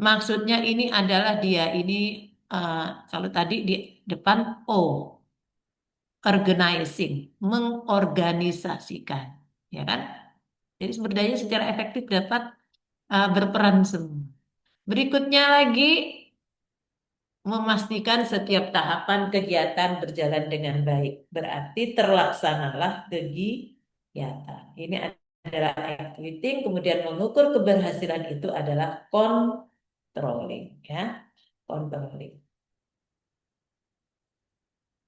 Maksudnya ini adalah dia ini eh, kalau tadi di depan O, organizing, mengorganisasikan, ya kan? Jadi sumber daya secara efektif dapat berperan semua. Berikutnya lagi memastikan setiap tahapan kegiatan berjalan dengan baik. Berarti terlaksanalah kegiatan. Ini adalah activity, kemudian mengukur keberhasilan itu adalah controlling, ya, controlling.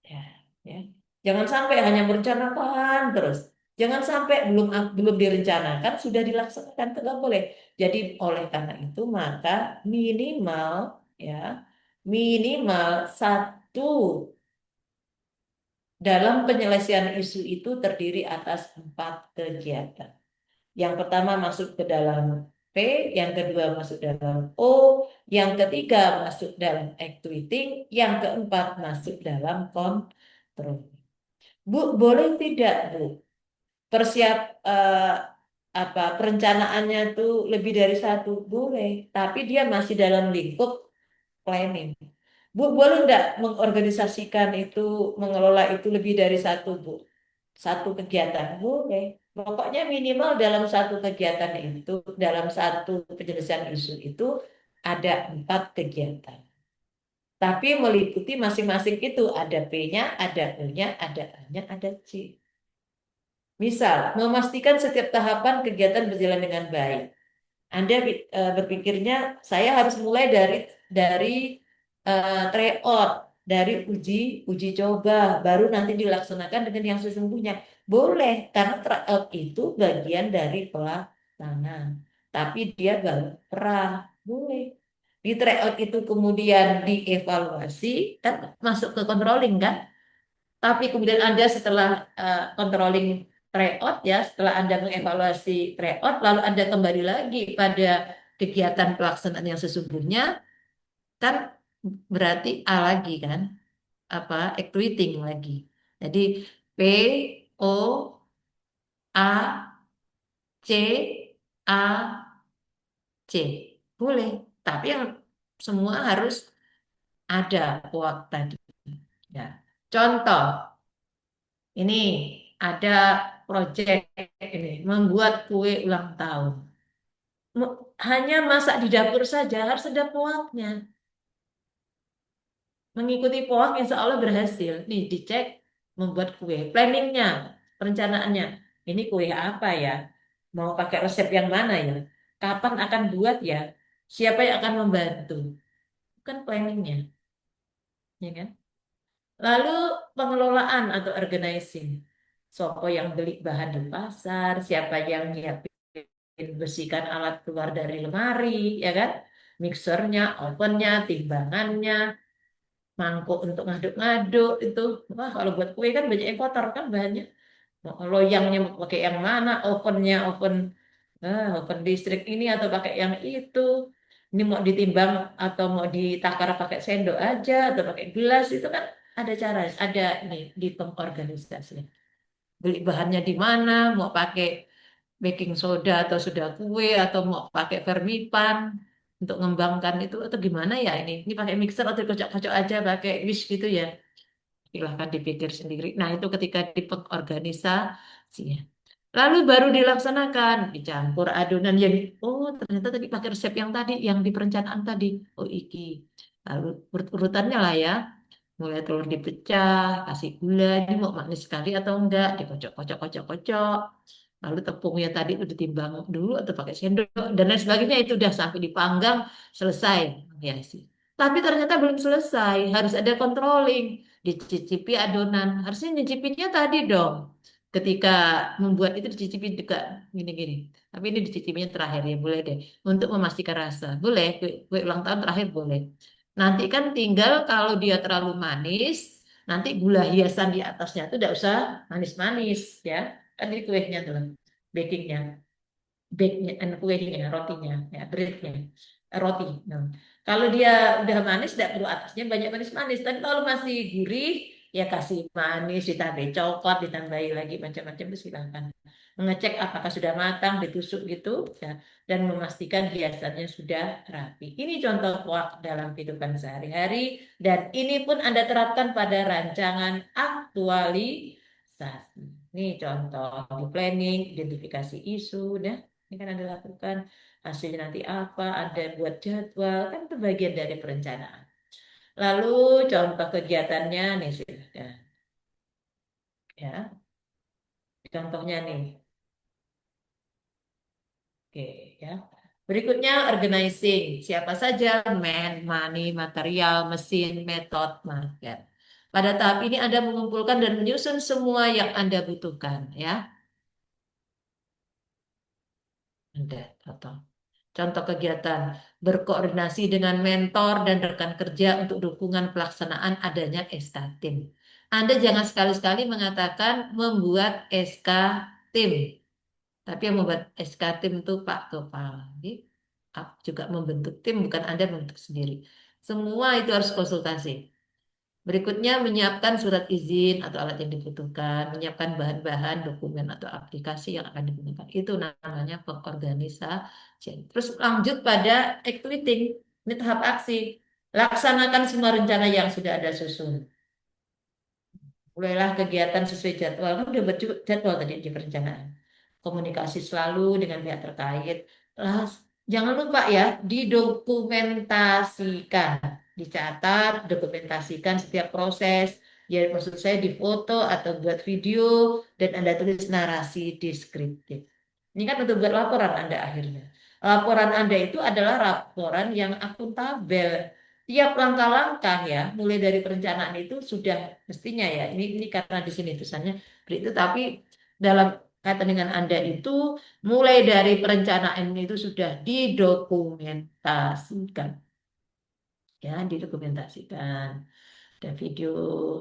Ya, ya. Jangan sampai hanya merencanakan terus. Jangan sampai belum belum direncanakan sudah dilaksanakan, tidak boleh. Jadi oleh karena itu maka minimal, ya, minimal satu dalam penyelesaian isu itu terdiri atas 4 kegiatan. Yang pertama masuk ke dalam P, yang kedua masuk dalam O, yang ketiga masuk dalam activity, yang keempat masuk dalam kontrol. Bu, boleh tidak, Bu? Persiap perencanaannya tuh lebih dari satu, boleh, tapi dia masih dalam lingkup planning. Bu, boleh nggak mengorganisasikan itu, mengelola itu lebih dari satu, Bu? Satu kegiatan, boleh. Pokoknya minimal dalam satu kegiatan itu, dalam satu penyelesaian isu itu ada 4 kegiatan. Tapi meliputi masing-masing itu ada P-nya, ada U-nya, ada A-nya, ada C. Misal, memastikan setiap tahapan kegiatan berjalan dengan baik. Anda berpikirnya saya harus mulai dari tryout, dari uji coba, baru nanti dilaksanakan dengan yang sesungguhnya. Boleh, karena tryout itu bagian dari pelaksanaan. Tapi dia baru perah, boleh. Di tryout itu kemudian dievaluasi, kan masuk ke controlling kan? Tapi kemudian Anda setelah controlling tryout ya, setelah Anda mengevaluasi tryout, lalu Anda kembali lagi pada kegiatan pelaksanaan yang sesungguhnya, kan berarti A lagi kan? actuating lagi. Jadi P O A C A C boleh, tapi yang semua harus ada kuak tadi. Ya. Contoh, ini ada proyek ini membuat kue ulang tahun. Hanya masak di dapur saja harus ada kuaknya. Mengikuti POAK insya Allah berhasil. Nih dicek membuat kue. Planningnya, perencanaannya. Ini kue apa ya? Mau pakai resep yang mana ya? Kapan akan buat ya? Siapa yang akan membantu? Kan planningnya, ya kan? Lalu pengelolaan atau organizing. Siapa yang beli bahan di pasar? Siapa yang nyiapin bersihkan alat keluar dari lemari, ya kan? Mixernya, ovennya, timbangannya, mangkuk untuk ngaduk-ngaduk itu. Wah, kalau buat kue kan banyak yang kotor kan bahannya. Mau loyangnya mau pakai yang mana, ovennya oven listrik ini atau pakai yang itu. Ini mau ditimbang atau mau ditakar pakai sendok aja atau pakai gelas itu kan ada cara, ada ini di pengorganisasi. Beli bahannya di mana, mau pakai baking soda atau soda kue atau mau pakai vermipan untuk mengembangkan itu atau gimana ya ini? Ini pakai mixer atau kocok-kocok aja pakai whisk gitu ya. Silahkan dipikir sendiri. Nah, itu ketika di pengorganisasinya. Lalu baru dilaksanakan, dicampur adonan yang oh ternyata tadi pakai resep yang tadi, yang di perencanaan tadi. Oh iki. Lalu urutannya lah ya. Mulai telur dipecah, kasih gula, ini mau manis sekali atau enggak, dikocok, kocok, kocok, kocok. Lalu tepungnya tadi itu ditimbang dulu atau pakai sendok dan lain sebagainya itu udah sampai dipanggang selesai ya sih. Tapi ternyata belum selesai, harus ada controlling, dicicipi adonan. Harusnya nyicipinnya tadi dong. Ketika membuat itu dicicipi juga gini-gini. Tapi ini dicicipinya terakhir ya boleh deh. Untuk memastikan rasa. Boleh, kue ulang tahun terakhir boleh. Nanti kan tinggal kalau dia terlalu manis, nanti gula hiasan di atasnya itu tidak usah manis-manis ya. Kan ini kuenya tuh, bakingnya, baknya, kuenya, rotinya, ya, breadnya, roti. Nah, kalau dia udah manis, tidak perlu atasnya banyak manis-manis. Tapi kalau masih gurih, ya kasih manis, ditambahi coklat, ditambahi lagi macam-macam itu silakan. Mengecek apakah sudah matang, ditusuk gitu, ya, dan memastikan hiasannya sudah rapi. Ini contoh kuak dalam kehidupan sehari-hari, dan ini pun Anda terapkan pada rancangan aktualisasi. Ini contoh di planning, identifikasi isu, dah. Ini kan Anda lakukan hasilnya nanti apa, ada buat jadwal, kan itu bagian dari perencanaan. Lalu contoh kegiatannya nih sudah, ya. Contohnya nih, oke ya. Berikutnya organizing, siapa saja, money, material, mesin, metode, market. Pada tahap ini Anda mengumpulkan dan menyusun semua yang Anda butuhkan, ya. Anda, contoh. Contoh kegiatan, berkoordinasi dengan mentor dan rekan kerja untuk dukungan pelaksanaan adanya SK tim. Anda jangan sekali-sekali mengatakan membuat SK tim, tapi yang membuat SK tim itu Pak Kepala. Jadi, juga membentuk tim, bukan Anda membentuk sendiri. Semua itu harus konsultasi. Berikutnya menyiapkan surat izin atau alat yang dibutuhkan, menyiapkan bahan-bahan, dokumen atau aplikasi yang akan digunakan. Itu namanya pengorganisasian. Terus lanjut pada activating, ini tahap aksi. Laksanakan semua rencana yang sudah ada susun. Mulailah kegiatan sesuai jadwal. Kan udah buat jadwal tadi di perencanaan. Komunikasi selalu dengan pihak terkait. Lah, jangan lupa ya, didokumentasikan, dicatat, dokumentasikan setiap proses. Ya, maksud saya di foto atau buat video dan Anda tulis narasi deskriptif. Ini kan untuk buat laporan Anda akhirnya. Laporan Anda itu adalah laporan yang akuntabel. Tiap langkah-langkah ya, mulai dari perencanaan itu sudah mestinya ya. Ini karena di sini tulisannya itu, tapi dalam kaitan dengan Anda itu mulai dari perencanaan itu sudah didokumentasikan. Ya, didokumentasikan. Ada video,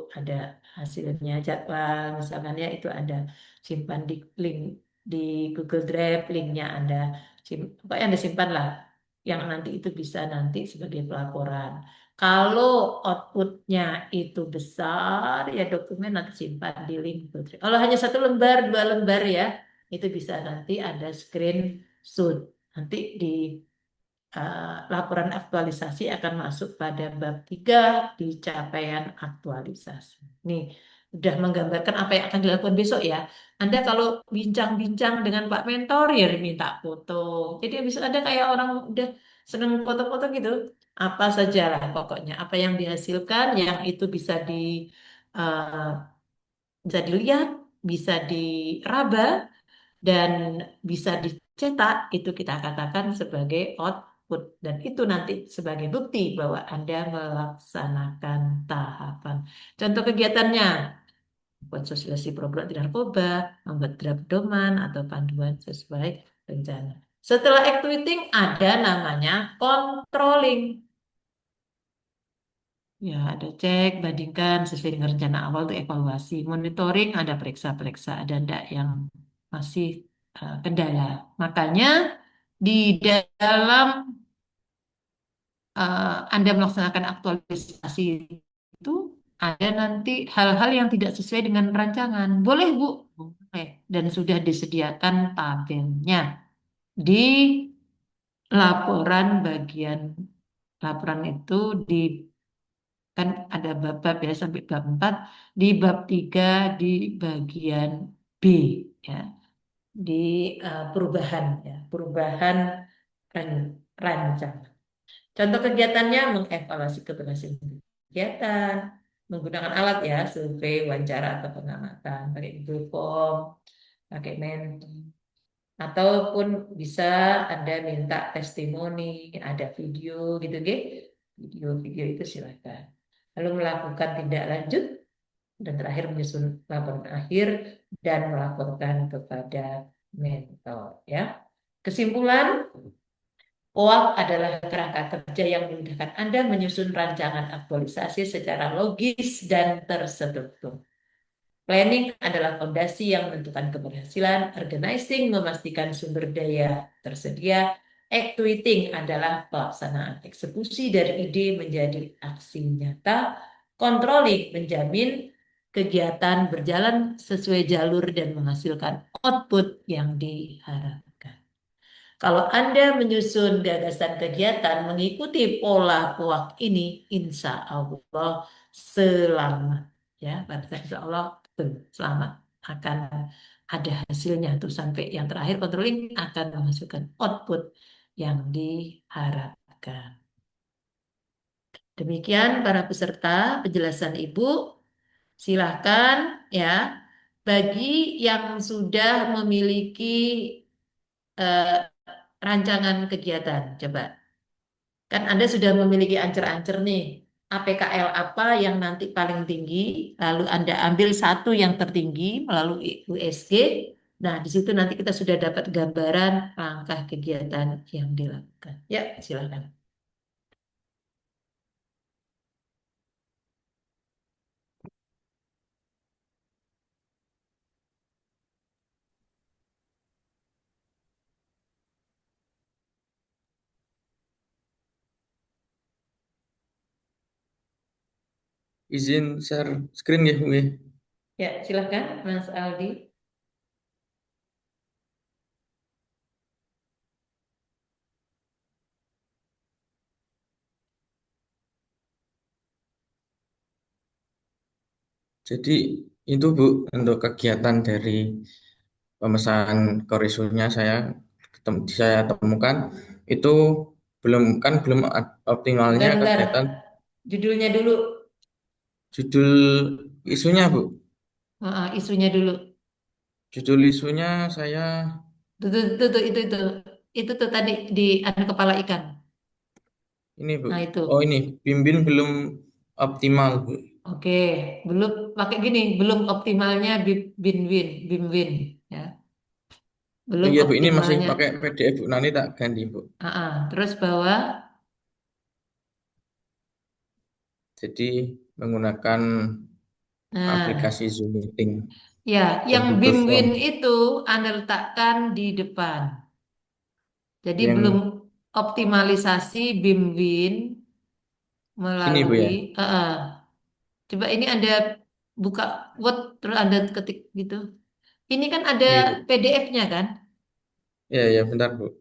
ada hasilnya jadwal, misalkan ya itu ada simpan di link di Google Drive, linknya Anda pokoknya Anda simpan lah. yang nanti itu bisa nanti sebagai pelaporan. Kalau outputnya itu besar, ya dokumen nanti simpan di link. Kalau hanya 1 lembar, 2 lembar ya, itu bisa nanti ada screenshot. Nanti di laporan aktualisasi akan masuk pada bab 3 di capaian aktualisasi. Nih, udah menggambarkan apa yang akan dilakukan besok ya. Anda kalau bincang-bincang dengan Pak Mentor ya diminta foto. Jadi bisa ada kayak orang udah seneng foto-foto gitu. Apa saja lah pokoknya. Apa yang dihasilkan yang itu eh, bisa dilihat, bisa diraba, dan bisa dicetak, itu kita katakan sebagai output. Dan itu nanti sebagai bukti bahwa Anda melaksanakan tahapan. Contoh kegiatannya, buat sosialisasi program anti narkoba, membuat draft pedoman atau panduan sesuai rencana. Setelah activating ada namanya controlling. Ya, ada cek, bandingkan sesuai dengan rencana awal untuk evaluasi. Monitoring ada periksa-periksa, ada enggak yang masih kendala. Makanya di dalam Anda melaksanakan aktualisasi itu ada nanti hal-hal yang tidak sesuai dengan rancangan. Boleh, Bu? Boleh. Dan sudah disediakan tabelnya di laporan bagian laporan itu di kan ada bab-bab ya sampai bab 4 di bab 3 di bagian B ya di perubahan ya perubahan rancangan. Contoh kegiatannya mengevaluasi keberhasilan kegiatan menggunakan alat ya survei, wawancara atau pengamatan pakai Google Form, pakai Menti ataupun bisa Anda minta testimoni, ada video gitu, video-video itu silakan. Lalu melakukan tindak lanjut dan terakhir menyusun laporan akhir dan melaporkan kepada mentor ya. Kesimpulan, OAK adalah kerangka kerja yang memudahkan Anda menyusun rancangan aktualisasi secara logis dan terstruktur. Planning adalah fondasi yang menentukan keberhasilan, organizing memastikan sumber daya tersedia, actuating adalah pelaksanaan eksekusi dari ide menjadi aksi nyata, controlling menjamin kegiatan berjalan sesuai jalur dan menghasilkan output yang diharapkan. Kalau Anda menyusun gagasan kegiatan mengikuti pola POAK ini, insya Allah selamat ya, insya Allah betul, selamat akan ada hasilnya tuh sampai yang terakhir controlling akan menghasilkan output yang diharapkan. Demikian para peserta penjelasan Ibu. Silahkan ya bagi yang sudah memiliki eh, rancangan kegiatan, coba. Kan Anda sudah memiliki ancer-ancer nih. APKL apa yang nanti paling tinggi, lalu Anda ambil satu yang tertinggi melalui USG. Nah, di situ nanti kita sudah dapat gambaran langkah kegiatan yang dilakukan. Ya, silakan. Izin share screen ya, Bu. Ya, silakan Mas Aldi. Jadi itu Bu untuk kegiatan dari pemesanan korisunya saya temukan itu belum optimalnya Bentar-bentar. kegiatan Judulnya dulu. judul isunya Bu. Isunya dulu. Judul isunya saya Itu. Itu tuh tadi di anu kepala ikan. ini Bu. Nah, itu. Oh ini Bimbing belum optimal Bu. Oke, belum pakai gini, belum optimalnya BIMWIN ya. Oh Belum iya Bu, ini masih optimalnya. pakai PDF Bu. Nanti tak ganti Bu. Terus bawah, Jadi menggunakan nah, aplikasi Zoom Meeting ya, dan yang Google BIMWIN Form. itu Anda letakkan di depan. Jadi Yang belum optimalisasi BIM-WIN Ini Bu ya. melalui coba ini Anda buka Word terus Anda ketik gitu. Ini kan ada Iya Bu. PDF-nya kan? Ya ya bentar Bu.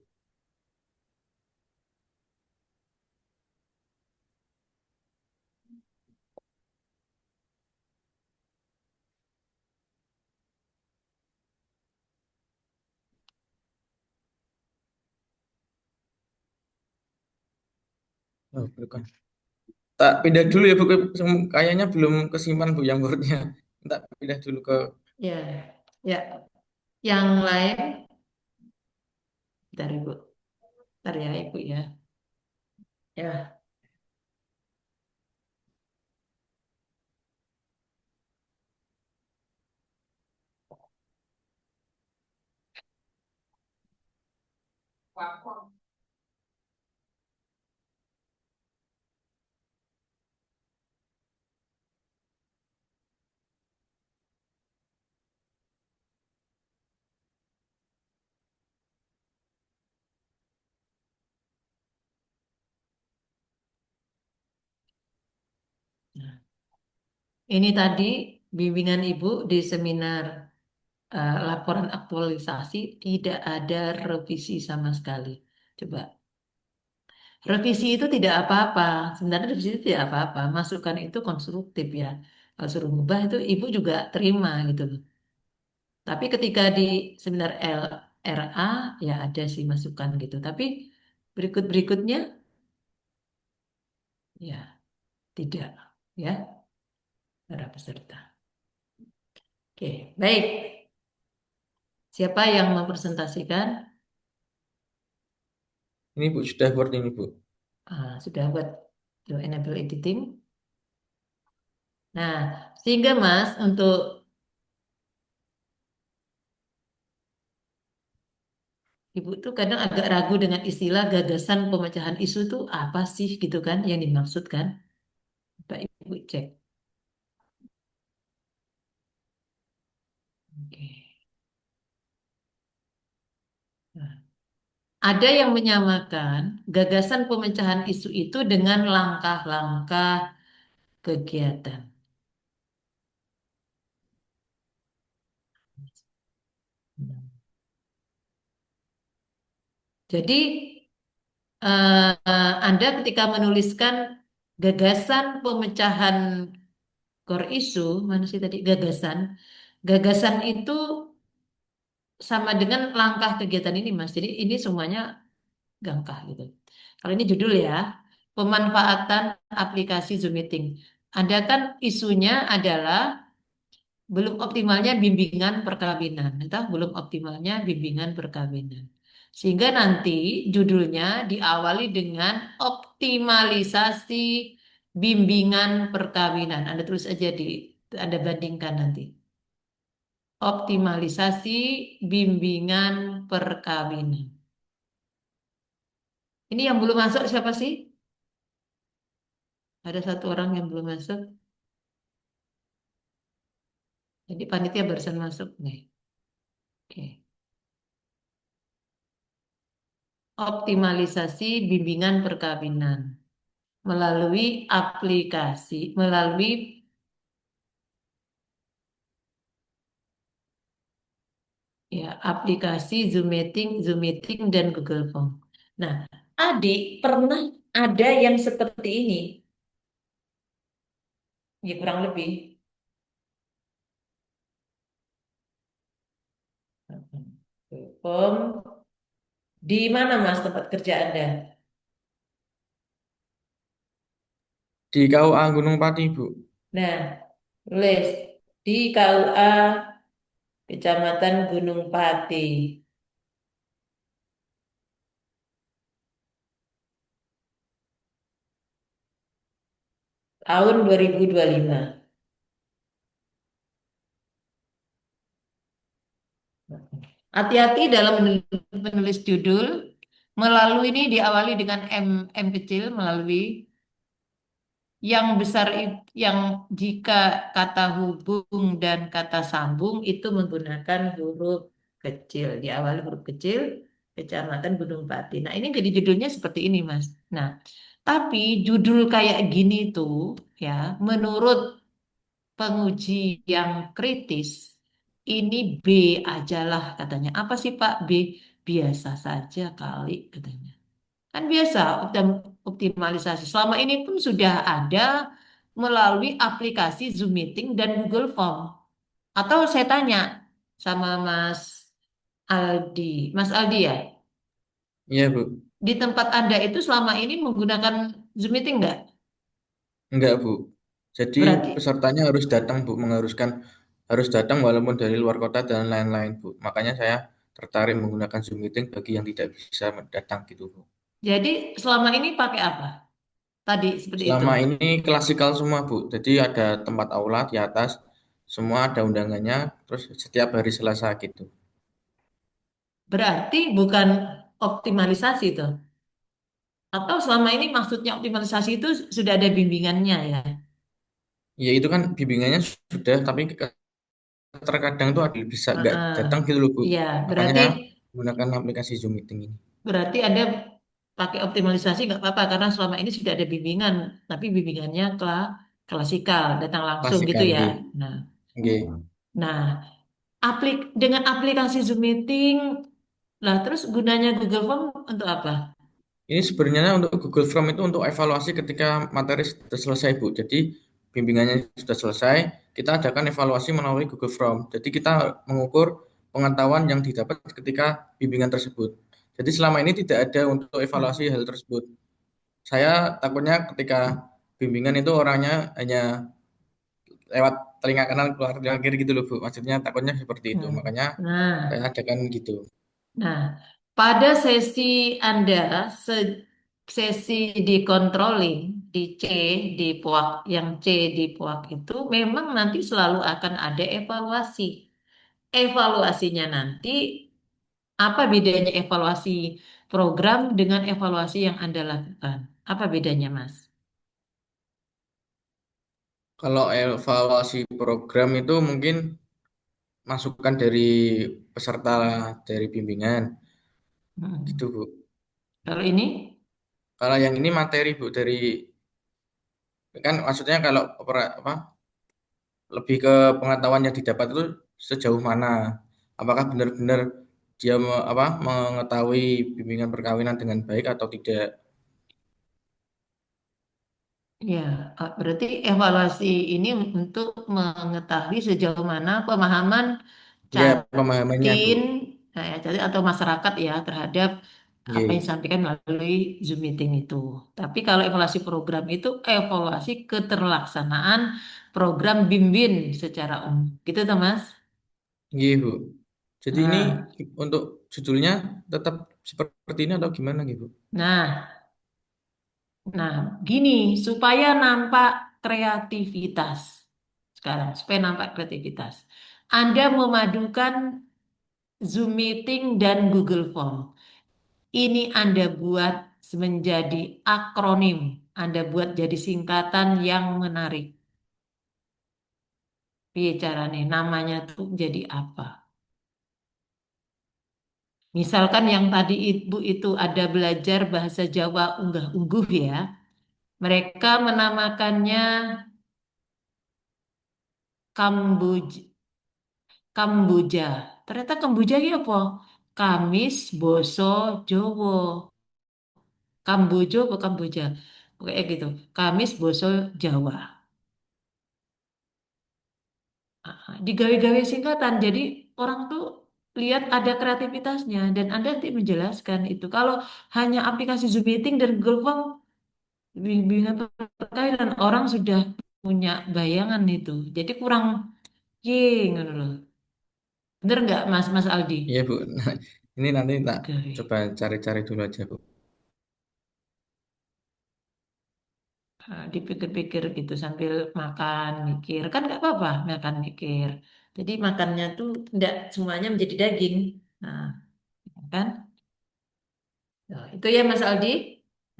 Oh, bukan. Tak pindah dulu ya Bu. Kayaknya belum kesimpan Bu yang Word-nya. Tak pindah dulu ke Ya, ya. Yang lain, bentar Ibu. Bentar ya Ibu ya. Ya, ini tadi bimbingan Ibu di seminar laporan aktualisasi tidak ada revisi sama sekali. Coba. Revisi itu tidak apa-apa. Sebenarnya revisi itu tidak apa-apa. Masukan itu konstruktif ya. Kalau suruh ngubah itu Ibu juga terima gitu loh. Tapi ketika di seminar LRA ya ada sih masukan gitu. Tapi berikut-berikutnya ya tidak ya para peserta. Oke, baik. Siapa yang mempresentasikan? ini Bu sudah Word ini Bu. Sudah buat enable editing. Nah, sehingga Mas untuk Ibu tuh kadang agak ragu dengan istilah gagasan pemecahan isu itu apa sih gitu kan yang dimaksudkan. Coba Ibu cek. Oke. Nah, ada yang menyamakan gagasan pemecahan isu itu dengan langkah-langkah kegiatan. Jadi Anda ketika menuliskan gagasan pemecahan core issue, mana sih tadi gagasan? Gagasan itu sama dengan langkah kegiatan ini, Mas. Jadi ini semuanya gangkah gitu. Kalau ini judul ya, pemanfaatan aplikasi Zoom Meeting. Ada kan isunya adalah belum optimalnya bimbingan perkawinan, entah belum optimalnya bimbingan perkawinan. Sehingga nanti judulnya diawali dengan optimalisasi bimbingan perkawinan. Anda tulis aja Anda bandingkan nanti. Optimalisasi bimbingan perkawinan. Ini yang belum masuk siapa sih? Ada satu orang yang belum masuk. Jadi panitia barusan masuk nih. Oke. Optimalisasi bimbingan perkawinan melalui aplikasi Zoom Meeting dan Google Form. Nah, adik pernah ada yang seperti ini, ya kurang lebih. Google Form. Di mana Mas tempat kerja Anda? Di KUA Gunung Pati Bu. Nah, tulis di KUA Kecamatan Gunung Pati. Tahun 2025. Hati-hati dalam menulis judul. Melalui ini diawali dengan M kecil, melalui yang besar yang jika kata hubung dan kata sambung itu menggunakan huruf kecil. Diawali huruf kecil. Kecamatan Gunung Pati. Nah, ini jadi judulnya seperti ini, Mas. Nah, tapi judul kayak gini tuh ya, menurut penguji yang kritis, ini B aja lah katanya. Apa sih Pak B? Biasa saja kali katanya. Kan biasa optimalisasi. Selama ini pun sudah ada melalui aplikasi Zoom Meeting dan Google Form. Atau saya tanya sama Mas Aldi. Mas Aldi ya, Iya, Bu. di tempat Anda itu selama ini menggunakan Zoom Meeting nggak? Enggak, Bu. Jadi Berarti pesertanya harus datang, Bu, mengharuskan harus datang walaupun dari luar kota dan lain-lain, Bu. Makanya saya tertarik menggunakan Zoom Meeting bagi yang tidak bisa datang gitu, Bu. jadi selama ini pakai apa? Tadi seperti itu. Selama ini klasikal semua, Bu. Jadi ada tempat aula di atas, semua ada undangannya, terus setiap hari Selasa gitu. Berarti bukan optimalisasi itu. Atau selama ini maksudnya optimalisasi itu sudah ada bimbingannya ya. Ya itu kan bimbingannya sudah, tapi terkadang tuh ada bisa nggak Heeh. datang gitu loh, Bu. Iya, Makanya berarti saya menggunakan aplikasi Zoom Meeting ini. berarti Anda pakai optimalisasi nggak apa-apa karena selama ini sudah ada bimbingan, tapi bimbingannya klasikal, datang langsung gitu Klasikal, ya. nggih. Nah, Nggih. nah dengan aplikasi Zoom Meeting, lah terus gunanya Google Form untuk apa? Ini sebenarnya untuk Google Form itu untuk evaluasi ketika materi sudah selesai, Bu. Jadi bimbingannya sudah selesai, kita adakan evaluasi melalui Google Form. Jadi kita mengukur pengetahuan yang didapat ketika bimbingan tersebut. Jadi selama ini tidak ada untuk Nah, evaluasi hal tersebut. Saya takutnya ketika bimbingan itu orangnya hanya lewat telinga kanan keluar telinga kiri gitu loh, Bu. Maksudnya takutnya seperti itu. hmm. Makanya saya Nah, adakan gitu. nah, pada sesi Anda, sesi di controlling, di C, di POAK, yang C di POAK itu memang nanti selalu akan ada evaluasi. Evaluasinya nanti, apa bedanya evaluasi program dengan evaluasi yang Anda lakukan? Apa bedanya, Mas? Kalau evaluasi program itu mungkin masukan dari peserta dari bimbingan gitu, Hmm. Bu. Kalau ini, Kalau yang ini materi, Bu, dari kan maksudnya kalau apa lebih ke pengetahuan yang didapat itu sejauh mana? Apakah benar-benar dia mengetahui bimbingan perkawinan dengan baik atau tidak? ya, berarti evaluasi ini untuk mengetahui sejauh mana pemahaman Ya, pemahamannya, Bu. Catin, ya, Catin atau masyarakat ya terhadap apa yang Nggih. disampaikan melalui Zoom meeting itu. Tapi kalau evaluasi program itu evaluasi keterlaksanaan program Bimbin secara umum. Gitu tuh Mas. Nggih, Bu. Jadi ini Nah, untuk judulnya tetap seperti ini atau gimana gitu, Bu? nah, nah, gini supaya nampak kreativitas. Sekarang supaya nampak kreativitas. Anda memadukan Zoom meeting dan Google Form. Ini Anda buat menjadi akronim. Anda buat jadi singkatan yang menarik. Bicara nih, namanya tuh jadi apa? Misalkan yang tadi Ibu itu ada belajar bahasa Jawa unggah-ungguh ya. Mereka menamakannya Kambuj Kambuja. Ternyata Kambuja ini apa? Kamis Boso Jowo. Kambojo apa Kamboja? Kayak gitu. Kamis Boso Jawa. Digawe-gawe singkatan. Jadi orang tuh lihat ada kreativitasnya dan Anda nanti menjelaskan itu. Kalau hanya aplikasi Zoom Meeting dan Google Form, bimbingan perkaitan orang sudah punya bayangan itu. Jadi kurang ye, ngono loh. Bener nggak Mas Mas Aldi? Iya, Bu. Nah, ini nanti tak Gawe. coba cari-cari dulu aja, Bu. Dipikir-pikir gitu sambil makan mikir kan nggak apa-apa makan mikir. Jadi makannya tuh nggak semuanya menjadi daging. Nah, kan? Nah, itu ya Mas Aldi.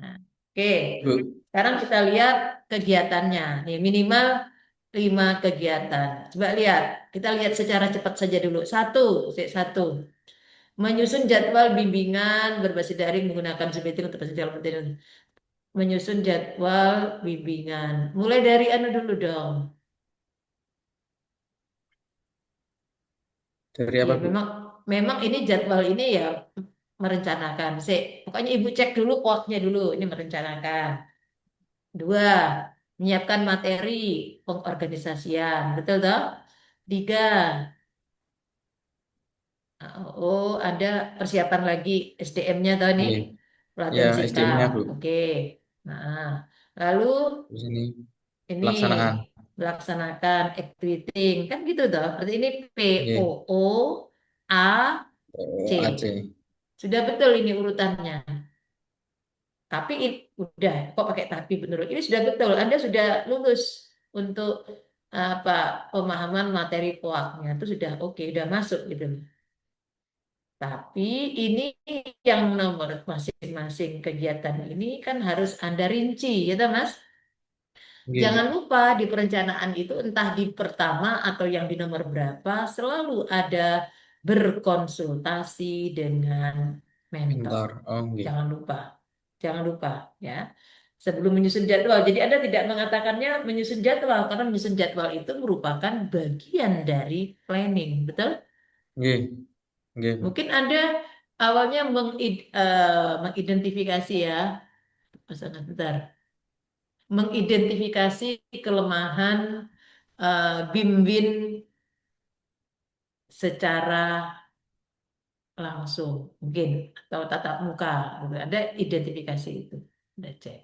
Nah, oke. Bu, Sekarang kita lihat kegiatannya. Nih, minimal 5 kegiatan. Coba lihat. Kita lihat secara cepat saja dulu. Satu. Menyusun jadwal bimbingan berbasis daring menggunakan Zoom meeting untuk berbasis dalam materi. Menyusun jadwal bimbingan. Mulai dari anu dulu dong. Dari Ya, apa, Bu? memang ini jadwal ini ya merencanakan. Pokoknya Ibu cek dulu kuaknya dulu. Ini merencanakan. Dua, menyiapkan materi pengorganisasian. Betul toh? Tiga, oh ada persiapan lagi SDM-nya toh nih. Iya. Ya, Pelatihan SDM-nya, sikap. Bu. Oke. Nah, lalu Di sini ini pelaksanaan. melaksanakan activity kan gitu toh. Berarti ini Iya. POO A C. AC. Sudah betul ini urutannya. Tapi udah kok pakai tapi bener. Ini sudah betul. Anda sudah lulus untuk apa pemahaman materi POAK-nya itu sudah oke, sudah masuk gitu. Tapi ini yang nomor masing-masing kegiatan ini kan harus Anda rinci, ya toh, Mas? Iya. Jangan lupa di perencanaan itu entah di pertama atau yang di nomor berapa selalu ada berkonsultasi dengan mentor. Mentor. Oh, iya. Jangan lupa. Jangan lupa ya. Sebelum menyusun jadwal. Jadi Anda tidak mengatakannya menyusun jadwal karena menyusun jadwal itu merupakan bagian dari planning, betul? Iya. Iya, Bu. Mungkin Anda awalnya mengidentifikasi ya, pasangan bentar, mengidentifikasi kelemahan BIM-WIN secara langsung, mungkin atau tatap muka, gitu. Ada identifikasi itu, Anda cek.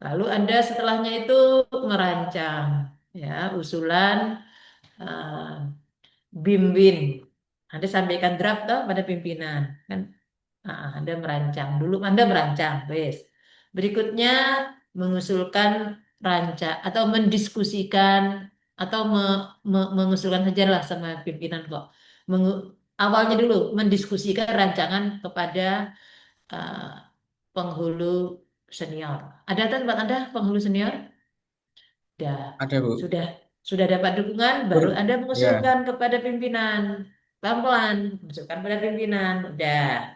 Lalu Anda setelahnya itu merancang ya usulan eh, BIM-WIN. Anda sampaikan draft toh pada pimpinan kan. Anda merancang dulu, Anda merancang, wes. Berikutnya mengusulkan atau mendiskusikan atau mengusulkan saja lah sama pimpinan kok. Awalnya dulu mendiskusikan rancangan kepada eh, penghulu senior. Ada tempat Anda penghulu senior? Sudah, Ada, Bu. sudah, sudah dapat dukungan, baru Ber- Anda Ya, mengusulkan kepada pimpinan. Pelan-pelan, mengusulkan kepada pimpinan. Udah,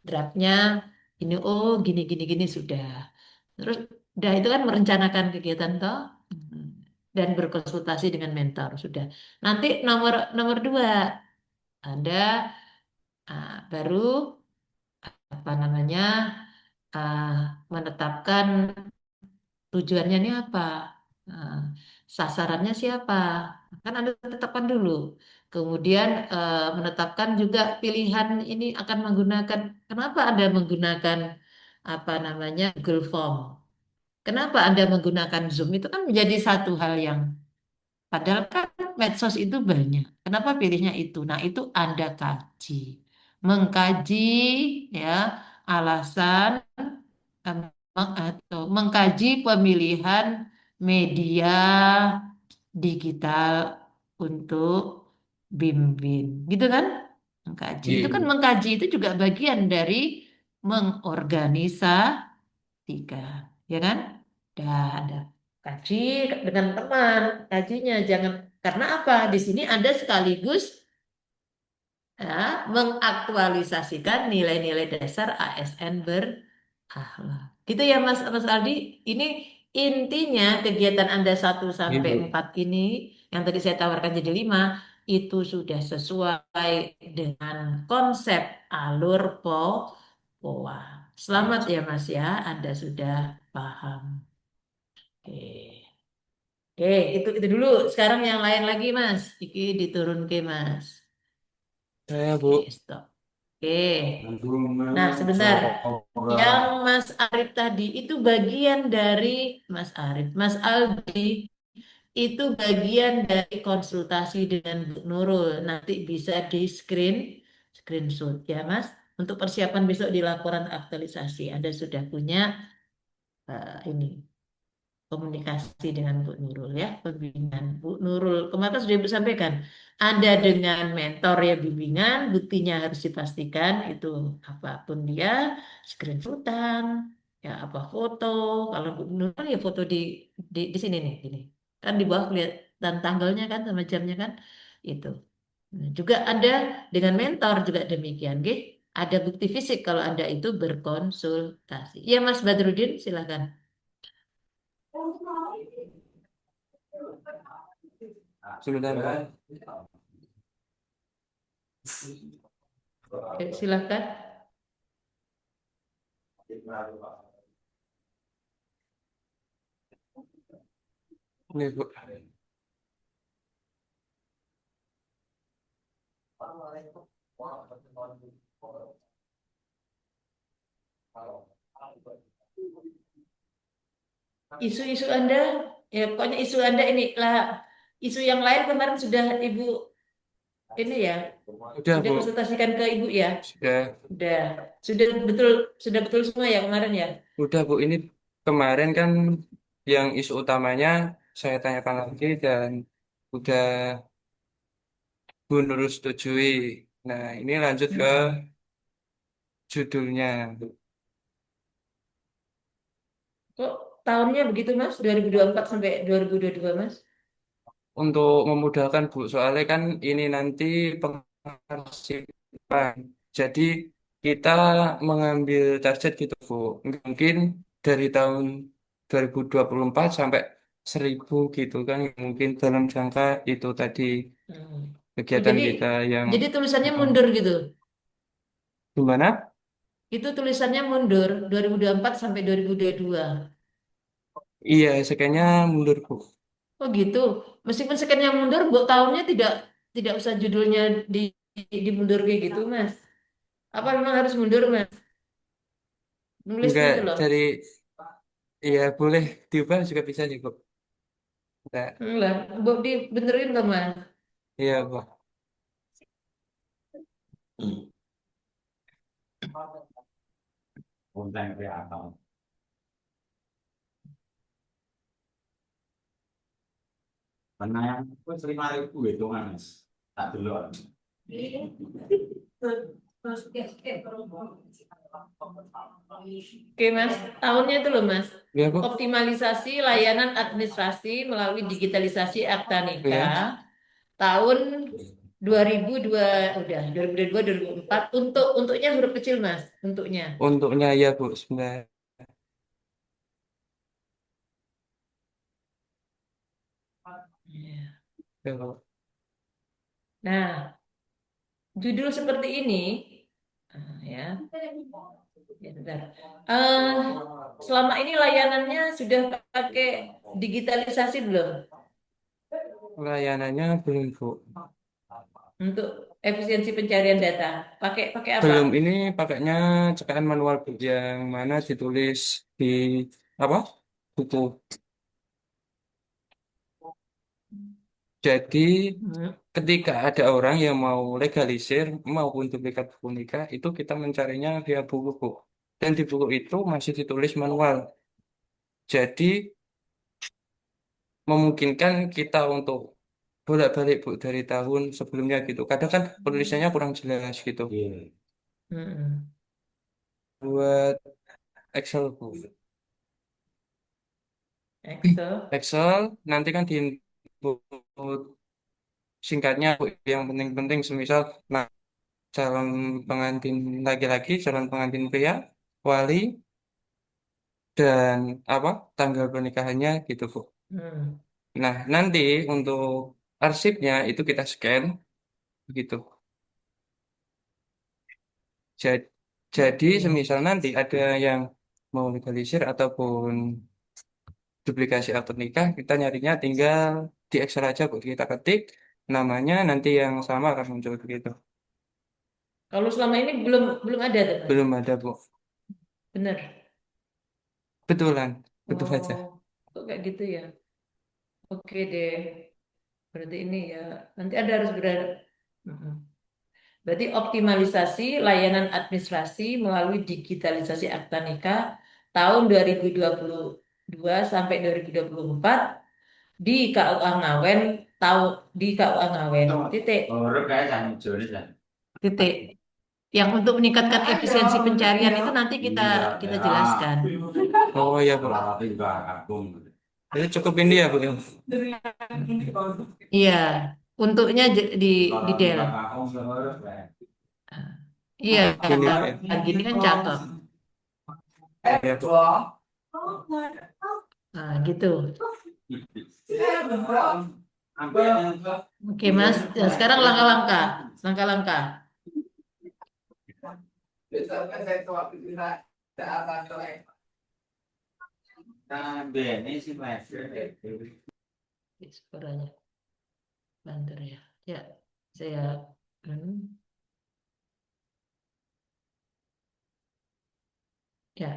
draftnya ini, oh gini, gini, gini, sudah. Terus, udah itu kan merencanakan kegiatan toh. Hmm. Dan berkonsultasi dengan mentor, sudah. Nanti nomor nomor dua, Anda baru apa namanya ah, menetapkan tujuannya ini apa? Nah, sasarannya siapa? Kan Anda tetapkan dulu. Kemudian menetapkan juga pilihan ini akan menggunakan, kenapa Anda menggunakan apa namanya Google Form? Kenapa Anda menggunakan Zoom? Itu kan menjadi satu hal yang, padahal kan medsos itu banyak. Kenapa pilihnya itu? Nah, itu Anda kaji. Mengkaji ya alasan atau mengkaji pemilihan media digital untuk BIM-BIM, gitu kan? Mengkaji. Itu kan iya. mengkaji itu juga bagian dari mengorganisasikan, ya kan? Dah ada kaji dengan teman, kajinya jangan karena apa? Di sini Anda sekaligus ya, mengaktualisasikan nilai-nilai dasar ASN berakhlak. Gitu ya Mas Aldi. Ini intinya kegiatan Anda satu Iya, sampai Bu. 4 ini yang tadi saya tawarkan jadi 5 itu sudah sesuai dengan konsep alur POA. Selamat ya Mas ya, Anda sudah paham. Oke. Oke, itu dulu. Sekarang yang lain lagi Mas. Iki diturun ke Mas. Ya, Oke, Bu. stop. Oke. Nah, sebentar. Yang Mas Arif tadi itu bagian dari Mas Arif. Mas Aldi itu bagian dari konsultasi dengan Bu Nurul. Nanti bisa di screenshot ya, Mas. Untuk persiapan besok di laporan aktualisasi. Anda sudah punya ini komunikasi dengan Bu Nurul ya, pembimbingan Bu Nurul. Kemarin sudah Ibu sampaikan, Anda dengan mentor ya bimbingan, buktinya harus dipastikan itu apapun dia, screenshotan, ya apa foto, kalau Bu Nurul ya foto di sini nih, ini kan di bawah lihat dan tanggalnya kan sama jamnya kan, itu. Nah, juga ada dengan mentor juga demikian, nggih. Ada bukti fisik kalau Anda itu berkonsultasi. Ya, Mas Badrudin, silakan. Sebentar, Mbak. Oke, silakan. Ini, Bu. Isu-isu Anda, ya pokoknya isu Anda ini lah. Isu yang lain kemarin sudah Ibu ini ya, Udah, sudah Bu. konsultasikan ke Ibu ya. Sudah. Udah, sudah betul semua ya kemarin ya. Udah, Bu. Ini kemarin kan yang isu utamanya saya tanyakan lagi dan udah Bu Nurul setujui. Nah, ini lanjut ke judulnya. Kok tahunnya begitu Mas? 2024 sampai 2022 Mas? Untuk memudahkan Bu, soalnya kan ini nanti pengarsipan. Jadi kita mengambil target gitu Bu. Nggak mungkin dari tahun 2024 sampai 1000 gitu kan. Nggak mungkin dalam jangka itu tadi Hmm. Oh, kegiatan kita yang jadi tulisannya mundur gitu. gimana? Itu tulisannya mundur 2024 sampai 2022. Iya, sekiannya mundur Bu. Oh gitu. Meskipun scannya mundur, buat tahunnya tidak usah judulnya dimundur kayak gitu, Mas. Apa memang harus mundur, Mas? Nulis Enggak gitu loh. dari iya boleh diubah juga bisa nih Bu. Enggak. Enggak, buat dibenerin loh, Mas. Iya Bu. Oke, Mas. Tahunnya itu loh, Mas. Iya Bu. Optimalisasi layanan administrasi melalui digitalisasi akta Iya. nikah tahun 2002 udah 2002 2004 untuknya huruf kecil Mas untuknya. Untuknya ya Bu sebenarnya. Iya. Ya, Bu. Nah, judul seperti ini ya. Ya, bentar. Eh, selama ini layanannya sudah pakai digitalisasi belum Layanannya belum Bu. untuk efisiensi pencarian data? Pakai apa? Belum, ini pakainya cetakan manual Bu yang mana ditulis di apa? Buku. Jadi Hmm. ketika ada orang yang mau legalisir maupun duplikat buku nikah itu kita mencarinya via buku Bu. Dan di buku itu masih ditulis manual. Jadi memungkinkan kita untuk bolak-balik Bu dari tahun sebelumnya gitu. Kadang kan penulisannya kurang jelas gitu. Hmm. Buat Excel Bu. Excel. Excel nanti kan di input singkatnya Bu, yang penting-penting semisal nah, calon pengantin laki-laki, calon pengantin pria, wali dan apa tanggal pernikahannya gitu Bu. Hmm. Nah, nanti untuk arsipnya itu kita scan gitu. Ja- Jadi, Oke. semisal nanti ada yang mau legalisir ataupun duplikasi akte nikah, kita nyarinya tinggal di Excel aja Bu. Kita ketik namanya nanti yang sama akan muncul begitu. Kalau selama ini belum ada tuh, Mas? Belum ada Bu. Bener. Betulan, betul saja. Oh, kok kayak gitu ya? Oke deh. Berarti ini ya. Nanti ada harus berada. Mhm. Berarti optimalisasi layanan administrasi melalui digitalisasi akta nikah tahun 2022 sampai 2024 di KUA Ngawen di KUA Ngawen. Titik. Titik. Yang untuk meningkatkan efisiensi pencarian itu nanti kita jelaskan. Oh iya Bu. Jadi cukup ini ya Bu. Ya? Iya. Untuknya di Dell. Iya, Gini ya. gini kan cakep. Ya, Bu. Nah, gitu. Oke, Mas. Ya, sekarang langkah-langkah. Langkah-langkah. Suaranya banter ya. Ya, saya ya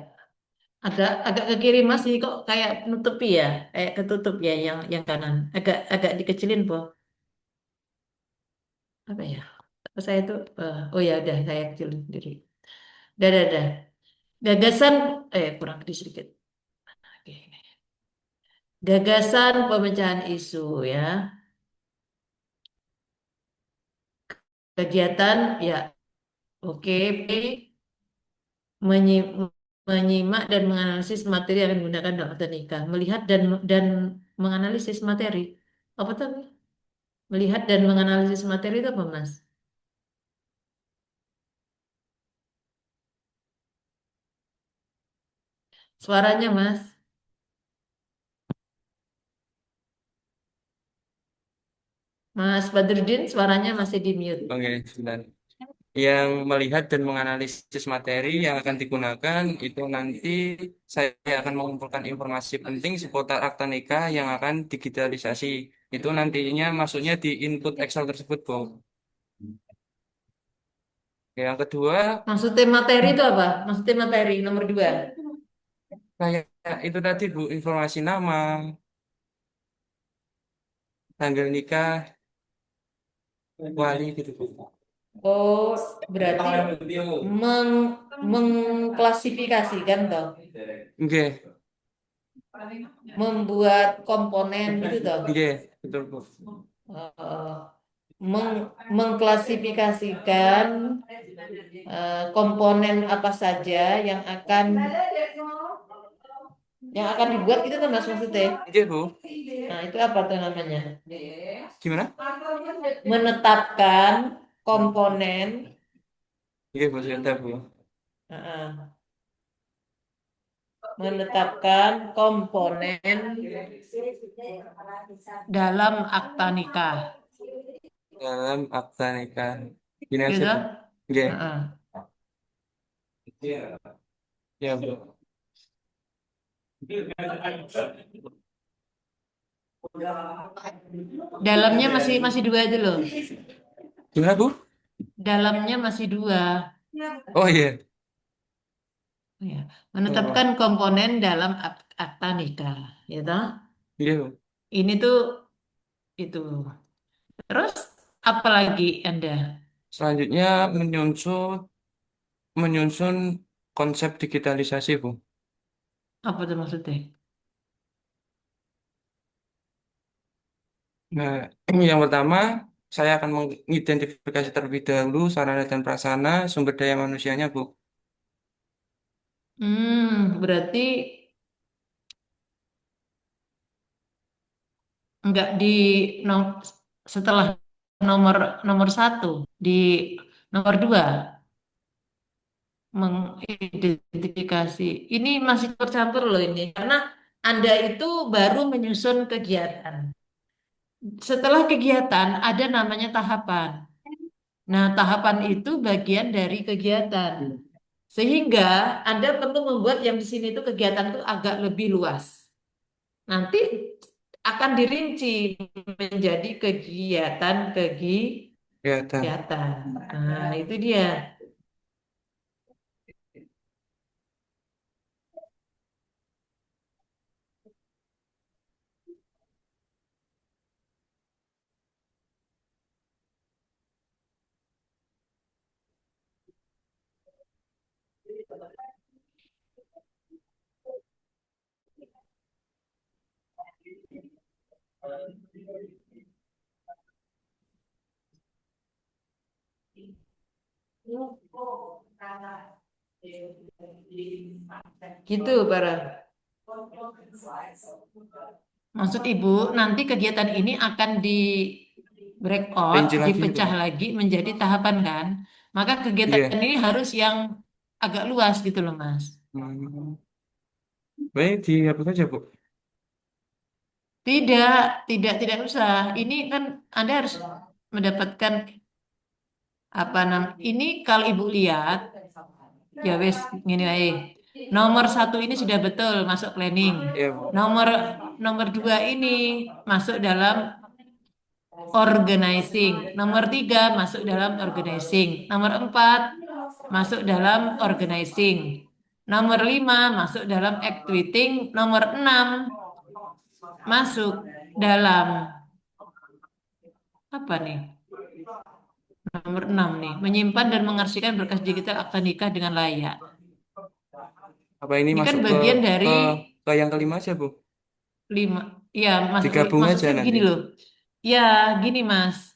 agak agak ke kiri masih kok kayak nutupi ya, kayak ketutup ya yang kanan. Agak agak dikecilin, Po. Apa ya? Saya tuh oh ya udah saya kecilin sendiri. Dah. Gagasan kurang gede sedikit. Oke. Gagasan pemecahan isu ya. Kegiatan ya oke. Menyi- menyimak dan menganalisis materi yang digunakan dalam akad nikah. Melihat dan menganalisis materi. Apa tuh? Melihat dan menganalisis materi itu apa, Mas? Suaranya, Mas. Mas Badrudin, suaranya masih di mute. Oke, sebentar. Yang melihat dan menganalisis materi yang akan digunakan itu nanti saya akan mengumpulkan informasi penting seputar akta nikah yang akan digitalisasi. Itu nantinya masuknya di input Excel tersebut, Bu. Yang kedua, Maksudnya materi itu apa? Maksudnya materi nomor 2. kayak itu tadi, Bu, informasi nama, tanggal nikah, wali gitu, Bu. Oh, berarti meng mengklasifikasikan toh, Oke, membuat komponen gitu toh. oke, betul, Bu. Eh, mengklasifikasikan komponen apa saja yang akan dibuat gitu kan Mas maksudnya. Oke, Bu. Nah, itu apa tuh namanya? Gimana? Menetapkan komponen Oke, Bu, sebentar, Bu. eh, menetapkan komponen dalam akta nikah. Dalam akta nikah. Gini aja, Gitu? Bu. Oke. Heeh. Ya, Bu. Dalamnya masih masih 2 aja loh. Gimana, Bu? Dalamnya masih 2. Oh iya. Ya. Menetapkan komponen dalam akta nikah, ya toh? Iya, Bu. Ini tuh itu. Terus apa lagi Anda? Selanjutnya menyusun konsep digitalisasi, Bu. Apa tuh maksudnya? Nah, yang pertama, saya akan mengidentifikasi terlebih dahulu sarana dan prasarana sumber daya manusianya, Bu. Berarti enggak di nom- setelah nomor nomor 1 di nomor 2 mengidentifikasi. Ini masih tercampur loh ini karena Anda itu baru menyusun kegiatan. Setelah kegiatan ada namanya tahapan. Nah, tahapan itu bagian dari kegiatan. Sehingga Anda perlu membuat yang di sini itu kegiatan itu agak lebih luas. Nanti akan dirinci menjadi Kelihatan. kegiatan. Nah, itu dia. Gitu, para. Maksud Ibu, nanti kegiatan ini akan breakout rinci lagi itu. dipecah lagi menjadi tahapan kan. Maka kegiatan Iya. ini harus yang agak luas gitu loh Mas. Hmm. Baik, dihapus aja, Bu. Tidak, tidak usah. Ini kan Anda harus mendapatkan apa ini kalau Ibu lihat ya wes gini aja. Nomor satu ini sudah betul masuk planning. Iya, Bu. Nomor nomor dua ini masuk dalam organizing. Nomor tiga masuk dalam organizing. Nomor empat masuk dalam organizing. Nomor lima masuk dalam activating. Nomor enam masuk dalam apa nih? Nomor 6 nih, menyimpan dan mengarsipkan berkas digital akta nikah dengan layak. Apa ini Ini kan masuk bagian ke dari yang kelima aja, Bu? 5. Ya, Digabung aja maksudnya nanti. gini loh. Ya, gini Mas.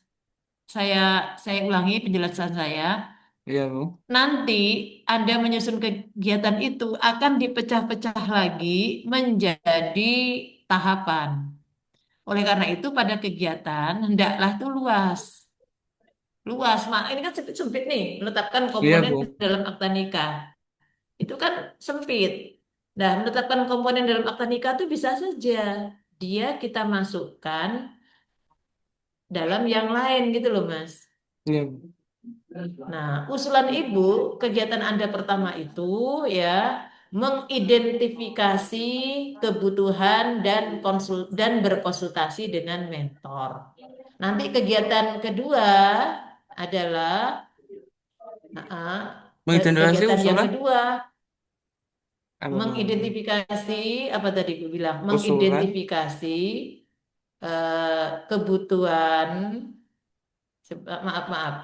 Saya saya ulangi penjelasan saya. Iya, Bu. Nanti Anda menyusun kegiatan itu akan dipecah-pecah lagi menjadi tahapan. Oleh karena itu pada kegiatan hendaklah itu luas. Luas, ini kan sempit-sempit nih, menetapkan Iya, komponen Bu. dalam akta nikah. Itu kan sempit. Nah, menetapkan komponen dalam akta nikah itu bisa saja dia kita masukkan dalam yang lain gitu loh, Mas. Iya, Bu. Nah, usulan Ibu, kegiatan Anda pertama itu ya mengidentifikasi kebutuhan dan berkonsultasi dengan mentor. Nanti kegiatan kedua adalah Mengidentifikasi kegiatan yang usulan kedua apa, Bu? mengidentifikasi apa tadi Bu bilang Usulan. mengidentifikasi kebutuhan maaf maaf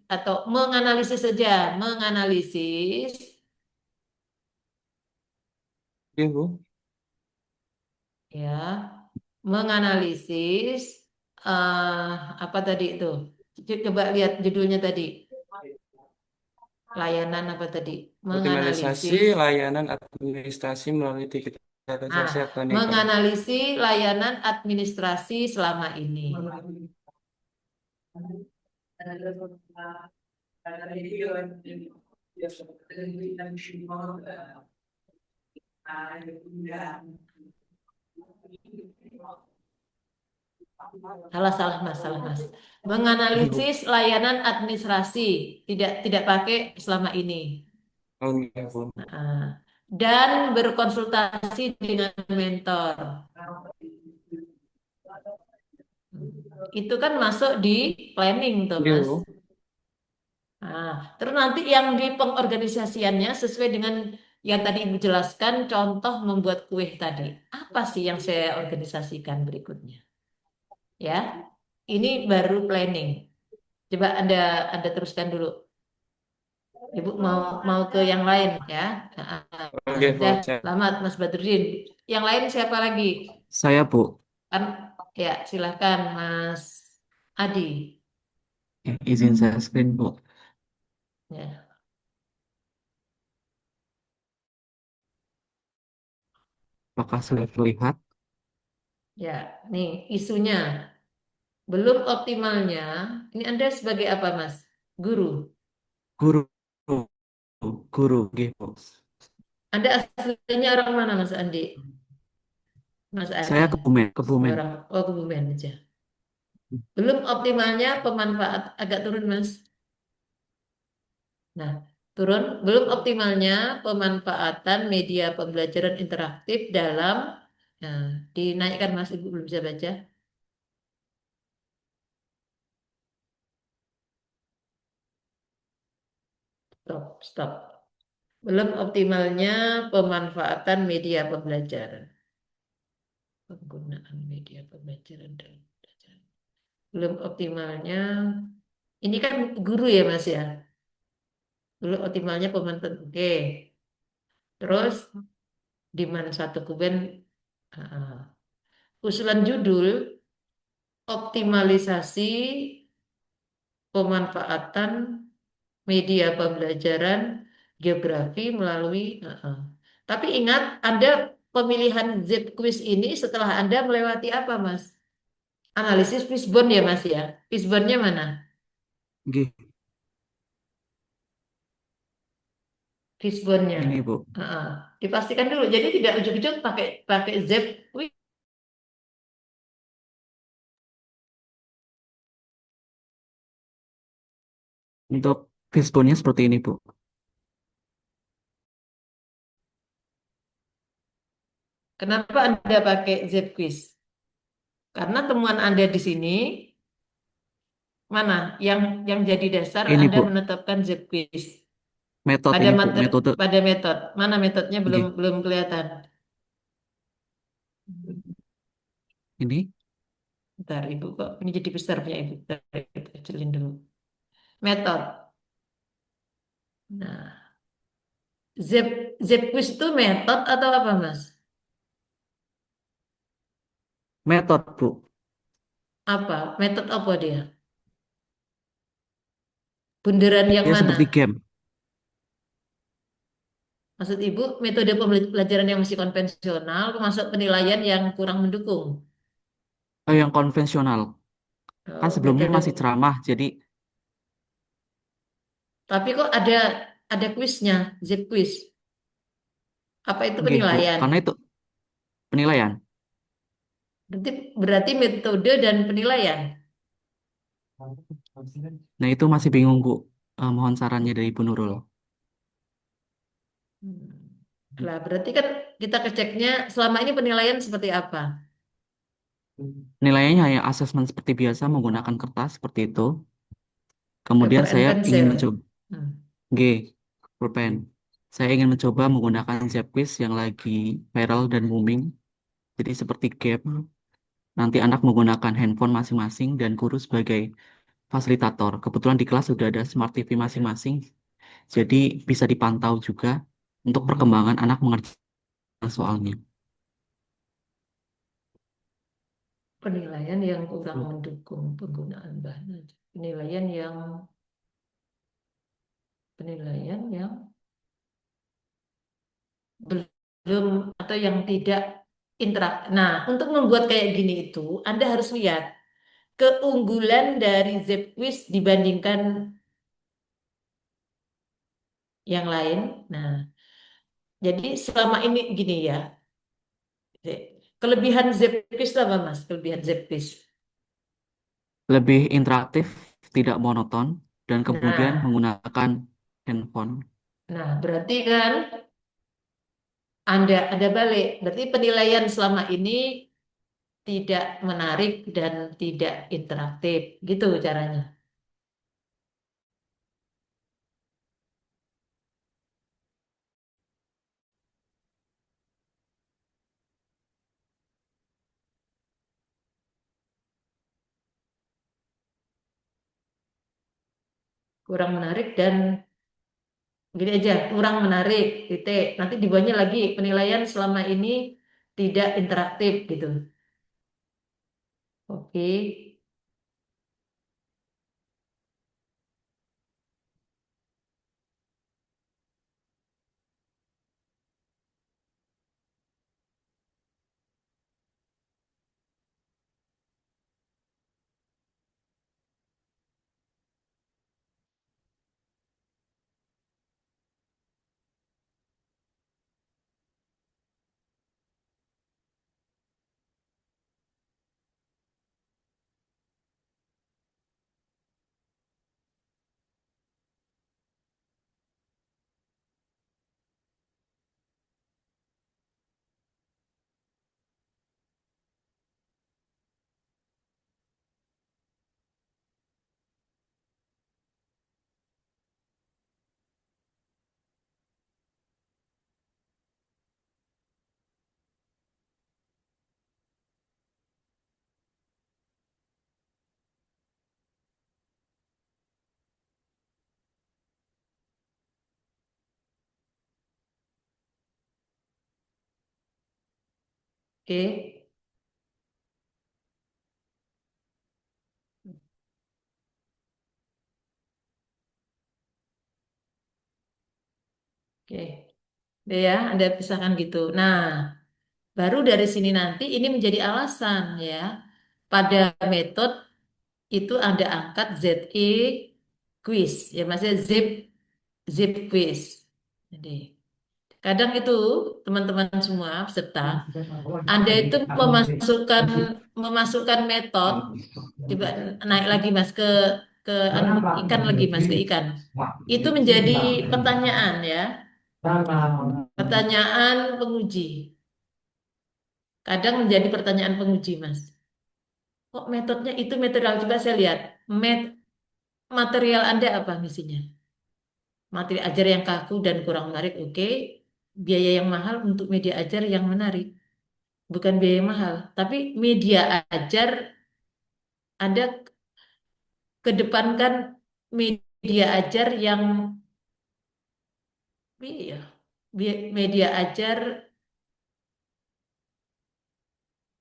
atau menganalisis saja menganalisis Iya, Bu. ya menganalisis eh, apa tadi itu coba lihat judulnya tadi layanan apa tadi Optimalisasi menganalisis layanan administrasi melalui nah digitalisasi akta nikah. menganalisis layanan administrasi selama ini. Salah salah mas. Menganalisis layanan administrasi tidak pakai selama ini. Oh, iya, Bu. Dan berkonsultasi dengan mentor. Itu kan masuk di planning tuh Iya, mas. Bu. Nah, terus nanti yang di pengorganisasiannya sesuai dengan yang tadi Ibu jelaskan, contoh membuat kue tadi. Apa sih yang saya organisasikan berikutnya? Ya, ini baru planning. Coba Anda teruskan dulu. Ibu mau ke yang lain ya. Oke, Bu. Dah, selamat Mas Badrudin. Yang lain siapa lagi? Saya, Bu. Kan ya, silahkan Mas Adi. Izin saya screen, Bu. Ya, Apakah sudah terlihat? ya. Nih isunya belum optimalnya. Ini Anda sebagai apa Mas? Guru. Guru, guru, nggih, Bu. Anda aslinya orang mana Mas Andi? Mas Saya Adi. Kebumen. Kebumen aja. Belum optimalnya pemanfaat agak turun Mas. Nah, turun belum optimalnya pemanfaatan media pembelajaran interaktif dalam nah, dinaikkan Mas Ibu belum bisa baca. Stop. Belum optimalnya pemanfaatan media pembelajaran. Penggunaan media pembelajaran dalam pembelajaran. Belum optimalnya ini kan guru ya Mas ya. Belum optimalnya pemanfaatan. Oke. Terus di mana satu kuben usulan judul optimalisasi pemanfaatan media pembelajaran geografi melalui Tapi ingat Anda pemilihan Z quiz ini setelah Anda melewati apa Mas? Analisis fishbone ya Mas ya. Fishbone-nya mana? Nggih, Fishbone-nya. ini Bu. Heeh. Dipastikan dulu. Jadi tidak ujuk-ujuk pakai pakai Z. Wih, Untuk fishbone-nya seperti ini Bu. kenapa Anda pakai Z quiz? Karena temuan Anda di sini mana yang jadi dasar Ini Anda Bu, menetapkan Z quiz. metode Pada ini Bu, materi, metode. pada metode. Mana metodenya belum Nggih, belum kelihatan. ini Bentar, Ibu kok ini jadi besar punya Ibu. Bentar, Ibu kecilin dulu. Metode. Nah, Z Z quiz itu metode atau apa, Mas? metode Bu. Apa? Metode apa dia? Bundaran yang Dia mana? seperti game. Maksud Ibu, metode pembelajaran yang masih konvensional, termasuk penilaian yang kurang mendukung. Yang konvensional. Kan Oh, sebelumnya metode. masih ceramah, jadi Tapi kok ada kuisnya, Z quiz. Apa itu nggih Bu. penilaian? Karena itu penilaian. Berarti metode dan penilaian. Nah itu masih bingung Bu. Mohon sarannya dari Bu Nurul. Hmm. Lah, berarti kan kita keceknya selama ini penilaian seperti apa? Penilaiannya hanya asesmen seperti biasa menggunakan kertas seperti itu. Paper Kemudian and saya ingin pencil. mencoba Hmm. G, pulpen. Saya ingin mencoba menggunakan Zapquiz yang lagi viral dan booming. Jadi seperti game. Nanti anak menggunakan handphone masing-masing dan guru sebagai fasilitator. Kebetulan di kelas sudah ada smart TV masing-masing. Jadi bisa dipantau juga untuk perkembangan anak mengerjakan soalnya. Penilaian yang kurang mendukung penggunaan bahan aja. Penilaian yang belum atau yang tidak interak. Nah, untuk membuat kayak gini itu, Anda harus lihat keunggulan dari Zepquiz dibandingkan yang lain. Nah, jadi selama ini gini ya, kelebihan Zepquiz apa Mas? Kelebihan Zepquiz. Lebih interaktif, tidak monoton, dan kemudian Nah, menggunakan handphone. nah berarti kan Anda balik. Berarti penilaian selama ini tidak menarik dan tidak interaktif. Gitu caranya. Kurang menarik dan gini aja, kurang menarik, titik. Nanti di bawahnya lagi penilaian selama ini tidak interaktif gitu. Oke, oke, oke. Udah ya, Anda pisahkan gitu. Nah, baru dari sini nanti ini menjadi alasan ya. pada metode itu ada angkat ZE quiz, ya maksudnya zip quiz. Jadi kadang itu teman-teman semua peserta, Anda itu memasukkan metode, coba naik lagi Mas ke anu, ikan lagi Mas ke ikan. Itu menjadi pertanyaan ya, pertanyaan penguji. Kadang menjadi pertanyaan penguji Mas. Kok metodenya itu material? Coba saya lihat. Material Anda apa misinya? Materi ajar yang kaku dan kurang menarik, oke. Biaya yang mahal untuk media ajar yang menarik. Bukan biaya yang mahal, tapi media ajar Anda kedepankan media ajar yang iya, media ajar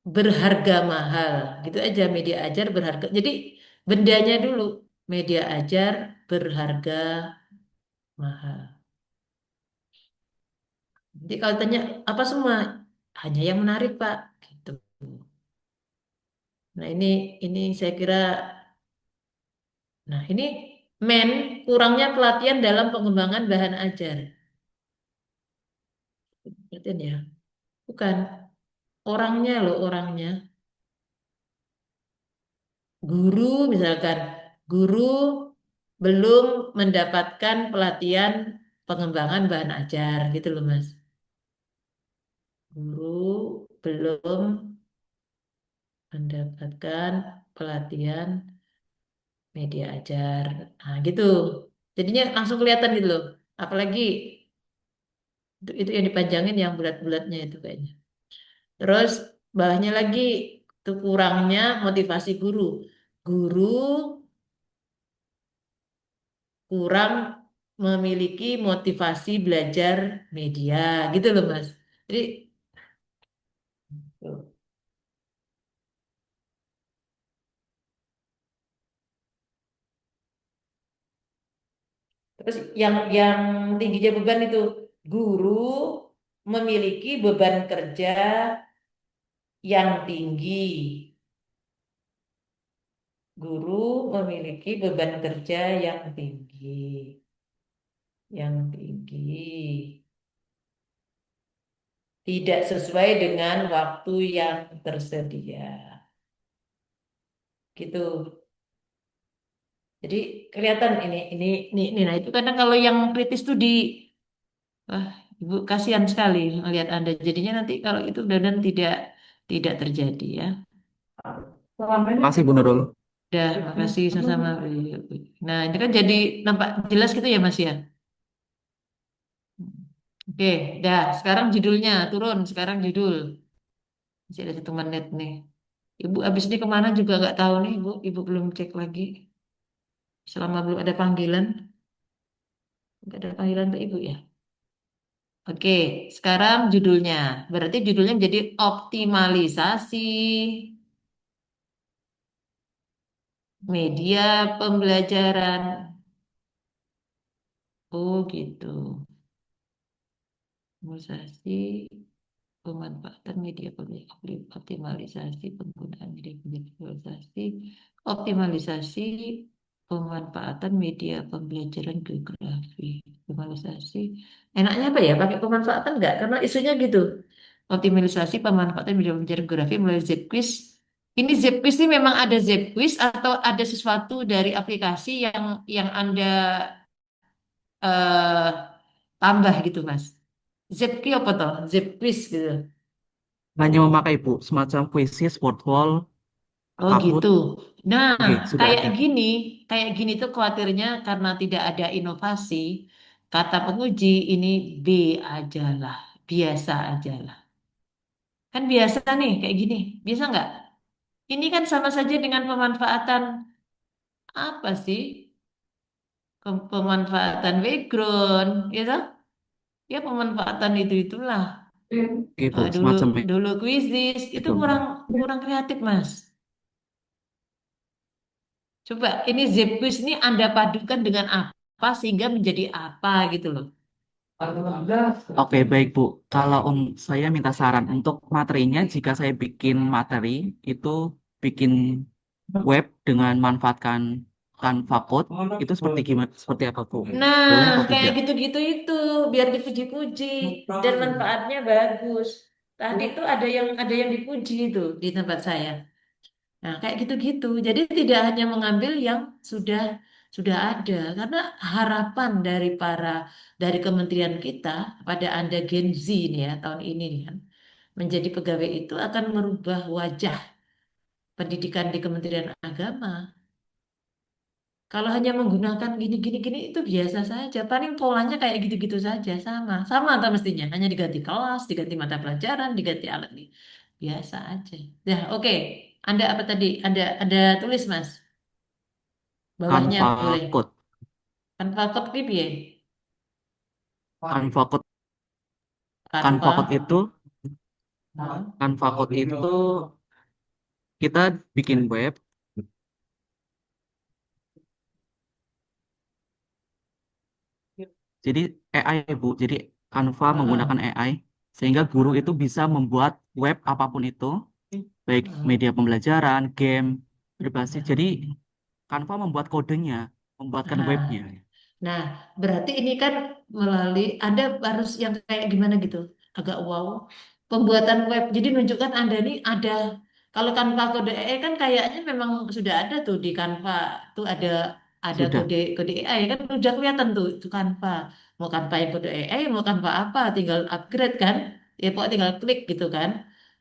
berharga mahal. Gitu aja media ajar berharga. Jadi bendanya dulu media ajar berharga mahal. Jadi kalau tanya apa semua, hanya yang menarik Pak. Gitu. Nah ini saya kira, nah ini kurangnya pelatihan dalam pengembangan bahan ajar. Pelatihan ya, bukan orangnya loh orangnya. Guru misalkan, guru belum mendapatkan pelatihan pengembangan bahan ajar gitu loh Mas. Guru belum mendapatkan pelatihan media ajar. Nah, gitu. Jadinya langsung kelihatan gitu loh. Apalagi itu yang dipanjangin yang bulat-bulatnya itu kayaknya. Terus bawahnya lagi itu kurangnya motivasi guru. Guru kurang memiliki motivasi belajar media gitu loh Mas. Jadi tuh. Terus yang tingginya beban itu guru memiliki beban kerja yang tinggi. Guru memiliki beban kerja yang tinggi, yang tinggi. Tidak sesuai dengan waktu yang tersedia. Gitu. Jadi kelihatan ini. Nah itu kadang kalau yang kritis tuh wah, Ibu kasihan sekali melihat Anda. Jadinya nanti kalau itu dan tidak terjadi ya. Terima kasih Bu Nurul. Udah, makasih sama-sama. Nah ini kan jadi nampak jelas gitu ya Mas ya. Oke, dah. Sekarang judulnya turun. Sekarang judul. Masih ada 1 menit nih. Ibu abis ini kemana juga nggak tahu nih, Ibu. Ibu belum cek lagi. Selama belum ada panggilan, nggak ada panggilan ke Ibu ya. Oke, sekarang judulnya. Berarti judulnya menjadi optimalisasi media pembelajaran. Oh gitu. Optimalisasi pemanfaatan media pembelajaran, optimalisasi penggunaan media optimalisasi pemanfaatan media pembelajaran geografi, optimalisasi. Enaknya apa ya? Pakai pemanfaatan enggak? Karena isunya gitu. Optimalisasi pemanfaatan media pembelajaran geografi melalui ZQuiz. Ini ZQuiz ini memang ada ZQuiz atau ada sesuatu dari aplikasi yang Anda eh, tambah gitu, Mas? ZQ apa toh? ZQuiz gitu. Hanya memakai Bu, semacam kuisis, word wall, Oh Kahoot. gitu. Nah, Oke, sudah kayak ada. gini, kayak gini tuh khawatirnya karena tidak ada inovasi. Kata penguji ini B aja lah, biasa aja lah. Kan biasa nih kayak gini, biasa nggak? Ini kan sama saja dengan pemanfaatan apa sih? Pemanfaatan background, ya toh? Ya pemanfaatan itulah. Oke Bu, Dulu semacam dulu kuisis itu kurang background. kurang kreatif Mas. Coba ini Zepquiz ini Anda padukan dengan apa sehingga menjadi apa gitu loh. Oke, baik Bu. Kalau saya minta saran untuk materinya, jika saya bikin materi itu bikin web dengan manfaatkan Canva Code itu seperti gimana? Seperti apa, Bu? Boleh Nah, atau kayak tidak? gitu-gitu itu biar dipuji-puji dan manfaatnya bagus. Tadi itu ada yang dipuji itu di tempat saya. Nah, kayak gitu-gitu. Jadi tidak hanya mengambil yang sudah ada, karena harapan dari kementerian kita pada Anda Gen Z nih ya tahun ini nih kan menjadi pegawai itu akan merubah wajah pendidikan di Kementerian Agama. Kalau hanya menggunakan gini-gini itu biasa saja. Paling polanya kayak gitu-gitu saja, sama. Sama atau mestinya. Hanya diganti kelas, diganti mata pelajaran, diganti alat nih. Biasa aja. Nah, oke. Anda apa tadi? Anda tulis, Mas. Bawahnya Canva boleh. Code. Kan fakot pipi ya? Canva Code, Canva Kanva. Code itu, Hah? Canva Code itu kita bikin web. Jadi AI, Bu. Jadi Canva menggunakan Heeh. AI sehingga guru itu bisa membuat web apapun itu, baik Heeh. media pembelajaran, game, berbasis. Jadi Canva membuat kodenya, membuatkan webnya. Nah, nah, berarti ini kan melalui Anda harus yang kayak gimana gitu, agak wow. Pembuatan web, jadi menunjukkan Anda ini ada. Kalau Canva kode AI kan kayaknya memang sudah ada tuh di Canva tuh ada Sudah. kode AI kan udah kelihatan tuh itu Canva. Mau Canva yang kode AI, mau Canva apa, tinggal upgrade kan? Ya pokoknya tinggal klik gitu kan.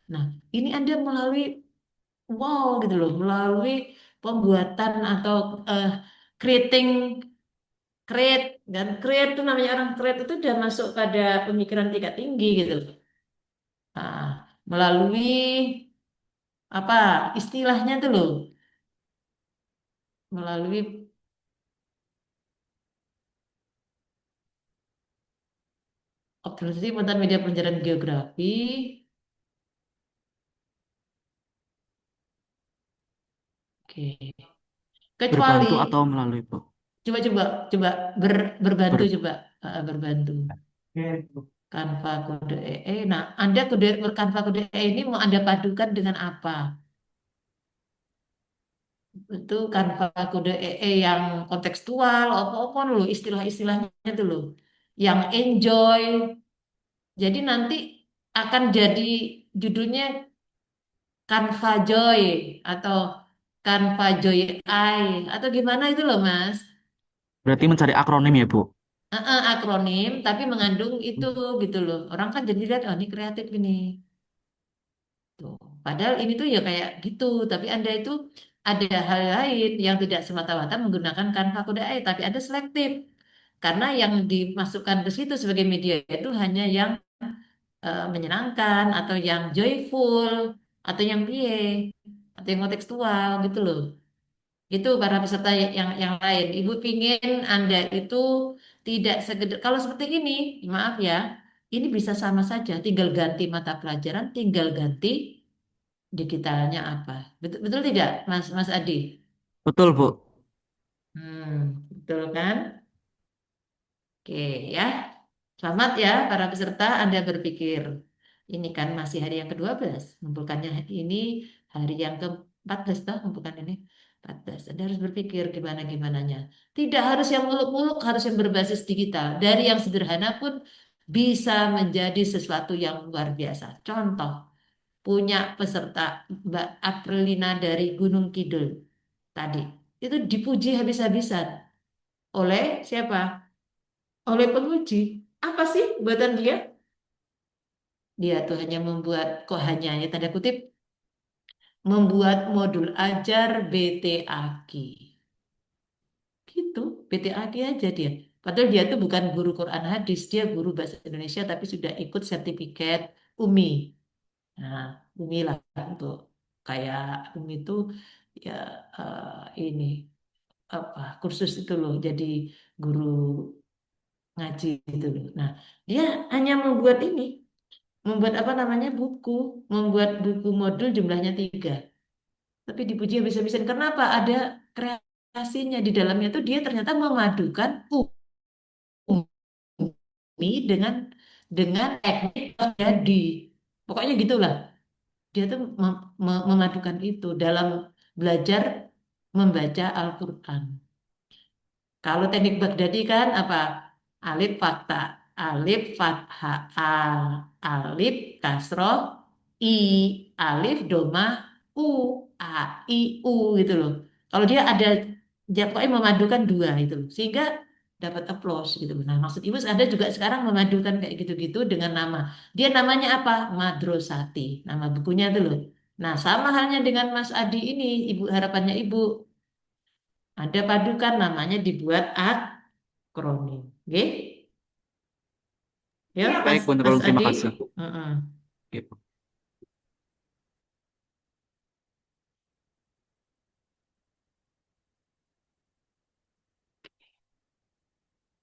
Nah, ini Anda melalui wow gitu loh, melalui pembuatan atau eh, creating create dan create itu namanya orang create itu udah masuk pada pemikiran tingkat tinggi gitu loh. Nah, melalui apa istilahnya tuh loh, melalui organisasi pentas media pelajaran geografi. Oke. Berbantu Kecuali atau melalui Bu? coba coba coba berbantu Ber- coba. Berbantu. Canva kode EE. Nah, Anda kode Canva kode EE ini mau Anda padukan dengan apa? Itu Canva kode EE yang kontekstual, apa-apa dulu istilah-istilahnya itu loh. Yang enjoy. Jadi nanti akan jadi judulnya Canva Joy atau Canva Joy AI atau gimana itu loh, Mas. Berarti mencari akronim ya, Bu? Akronim tapi mengandung itu gitu loh. Orang kan jadi lihat oh ini kreatif ini. Tuh. Padahal ini tuh ya kayak gitu, tapi Anda itu ada hal lain yang tidak semata-mata menggunakan Canva Kode AI, tapi Anda selektif. Karena yang dimasukkan ke situ sebagai media itu hanya yang menyenangkan atau yang joyful atau yang PA atau yang kontekstual gitu loh. Itu para peserta yang lain. Ibu pingin Anda itu tidak sekedar kalau seperti ini, maaf ya, ini bisa sama saja, tinggal ganti mata pelajaran, tinggal ganti digitalnya apa. Betul, betul tidak, Mas Adi? Betul, Bu. Betul kan? Oke ya. Selamat ya para peserta, Anda berpikir. Ini kan masih hari yang ke-12. Ngumpulkannya ini hari yang ke-14 toh, ngumpulkan ini 14. Anda harus berpikir gimana-gimananya. Tidak harus yang muluk-muluk, harus yang berbasis digital. Dari yang sederhana pun bisa menjadi sesuatu yang luar biasa. Contoh, punya peserta Mbak Aprilina dari Gunung Kidul tadi. Itu dipuji habis-habisan oleh siapa? Oleh penguji. Apa sih buatan dia? Dia tuh hanya membuat, kok hanya ya tanda kutip, membuat modul ajar BTAQ. Gitu, BTAQ aja dia. Padahal dia tuh bukan guru Quran hadis, dia guru bahasa Indonesia tapi sudah ikut sertifikat UMI. Nah, UMI lah untuk kayak UMI itu ya ini apa kursus itu loh jadi guru ngaji itu loh. Nah, dia hanya membuat ini, membuat apa namanya membuat buku modul jumlahnya 3. Tapi dipuji habis-habisan. Kenapa? Ada kreasinya di dalamnya tuh dia ternyata memadukan UMI dengan teknik jadi. Pokoknya gitulah. Dia tuh memadukan itu dalam belajar membaca Al-Quran. Kalau teknik Baghdadi kan apa? Alif fathah, alif fathah, alif kasroh, i, alif domah, u, a, i, u gitu loh. Kalau dia ada, dia pokoknya memadukan dua itu loh. Sehingga dapat applause gitu loh. Nah, maksud Ibu ada juga sekarang memadukan kayak gitu-gitu dengan nama. Dia namanya apa? Madrosati. Nama bukunya itu loh. Nah, sama halnya dengan Mas Adi ini, Ibu harapannya Ibu ada padukan namanya dibuat akronim. Oke? Ya, Baik, Mas Bu Mas Nurul, terima Adi. kasih. Heeh. Gitu.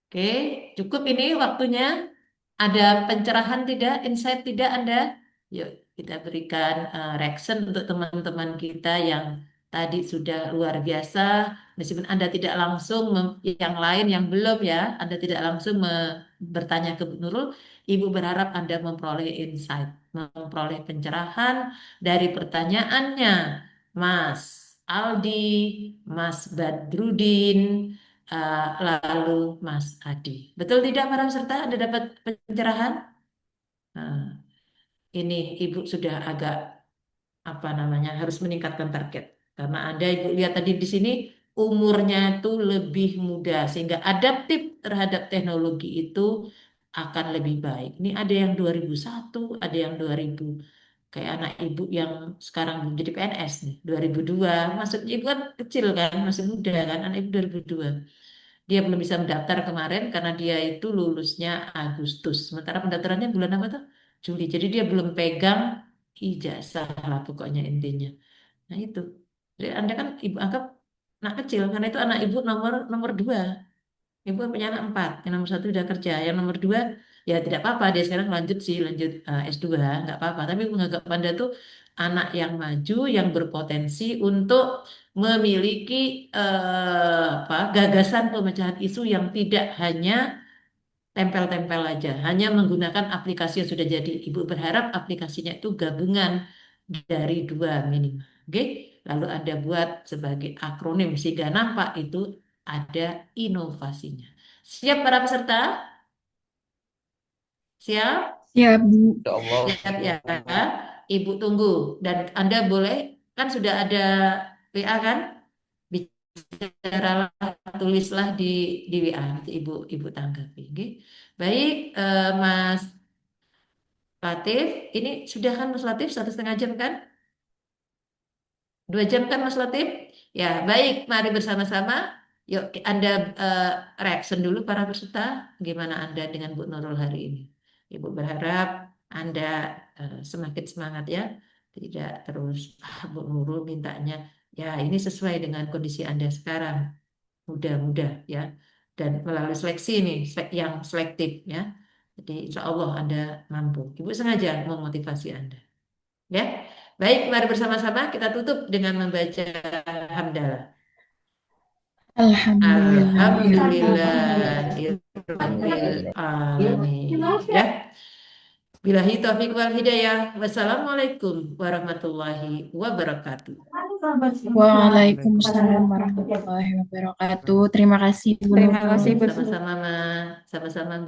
Oke, cukup ini waktunya. Ada pencerahan tidak, insight tidak Anda? Yuk, kita berikan reaction untuk teman-teman kita yang tadi sudah luar biasa. Meskipun Anda tidak langsung, yang lain yang belum ya, Anda tidak langsung bertanya ke Bu Nurul, Ibu berharap Anda memperoleh insight, memperoleh pencerahan dari pertanyaannya. Mas Aldi, Mas Badrudin, lalu Mas Adi. Betul tidak para peserta? Anda dapat pencerahan? Nah, ini Ibu sudah agak apa namanya harus meningkatkan target karena Anda Ibu lihat tadi di sini umurnya itu lebih muda sehingga adaptif terhadap teknologi itu akan lebih baik. Ini ada yang 2001, ada yang 2000 kayak anak Ibu yang sekarang belum jadi PNS nih, 2002. Maksudnya Ibu kan kecil kan, masih muda kan, anak Ibu 2002. Dia belum bisa mendaftar kemarin karena dia itu lulusnya Agustus. Sementara pendaftarannya bulan apa tuh? Juli. Jadi dia belum pegang ijazah lah pokoknya intinya. Nah itu. Jadi Anda kan ibu anggap anak kecil karena itu anak ibu nomor nomor dua. Ibu kan punya anak empat. Yang nomor satu udah kerja. Yang nomor dua ya tidak apa-apa. Dia sekarang lanjut sih lanjut S2 nggak apa-apa. Tapi ibu menganggap Anda tuh anak yang maju yang berpotensi untuk memiliki apa gagasan pemecahan isu yang tidak hanya tempel-tempel aja, hanya menggunakan aplikasi yang sudah jadi. Ibu berharap aplikasinya itu gabungan dari dua minimal. Oke, lalu Anda buat sebagai akronim sehingga nampak itu ada inovasinya. Siap para peserta? Siap? Siap, Bu. Ya Allah. Siap ya. Ibu tunggu dan Anda boleh kan sudah ada WA kan? Bicaralah, tulislah di WA nanti ibu tanggapi. Oke. Baik, Mas Latif, ini sudah kan Mas Latif 1,5 jam kan? 2 jam kan Mas Latif? Ya, baik. Mari bersama-sama. Yuk, Anda eh, reaction dulu para peserta. Gimana Anda dengan Bu Nurul hari ini? Ibu berharap Anda semakin semangat ya. Tidak terus, Bu Nurul mintanya. Ya, ini sesuai dengan kondisi Anda sekarang. Muda-muda ya. Dan melalui seleksi ini, yang selektif ya. Jadi insya Allah Anda mampu. Ibu sengaja memotivasi Anda. Ya, baik, mari bersama-sama kita tutup dengan membaca hamdalah. Alhamdulillahirabbil alamin. Ya, billahi taufiq wal hidayah. Wassalamualaikum warahmatullahi wabarakatuh. Waalaikumsalam warahmatullahi wabarakatuh. Terima kasih, Bu Terima Nurul. kasih, sama-sama, Mas. Sama-sama, Mbak.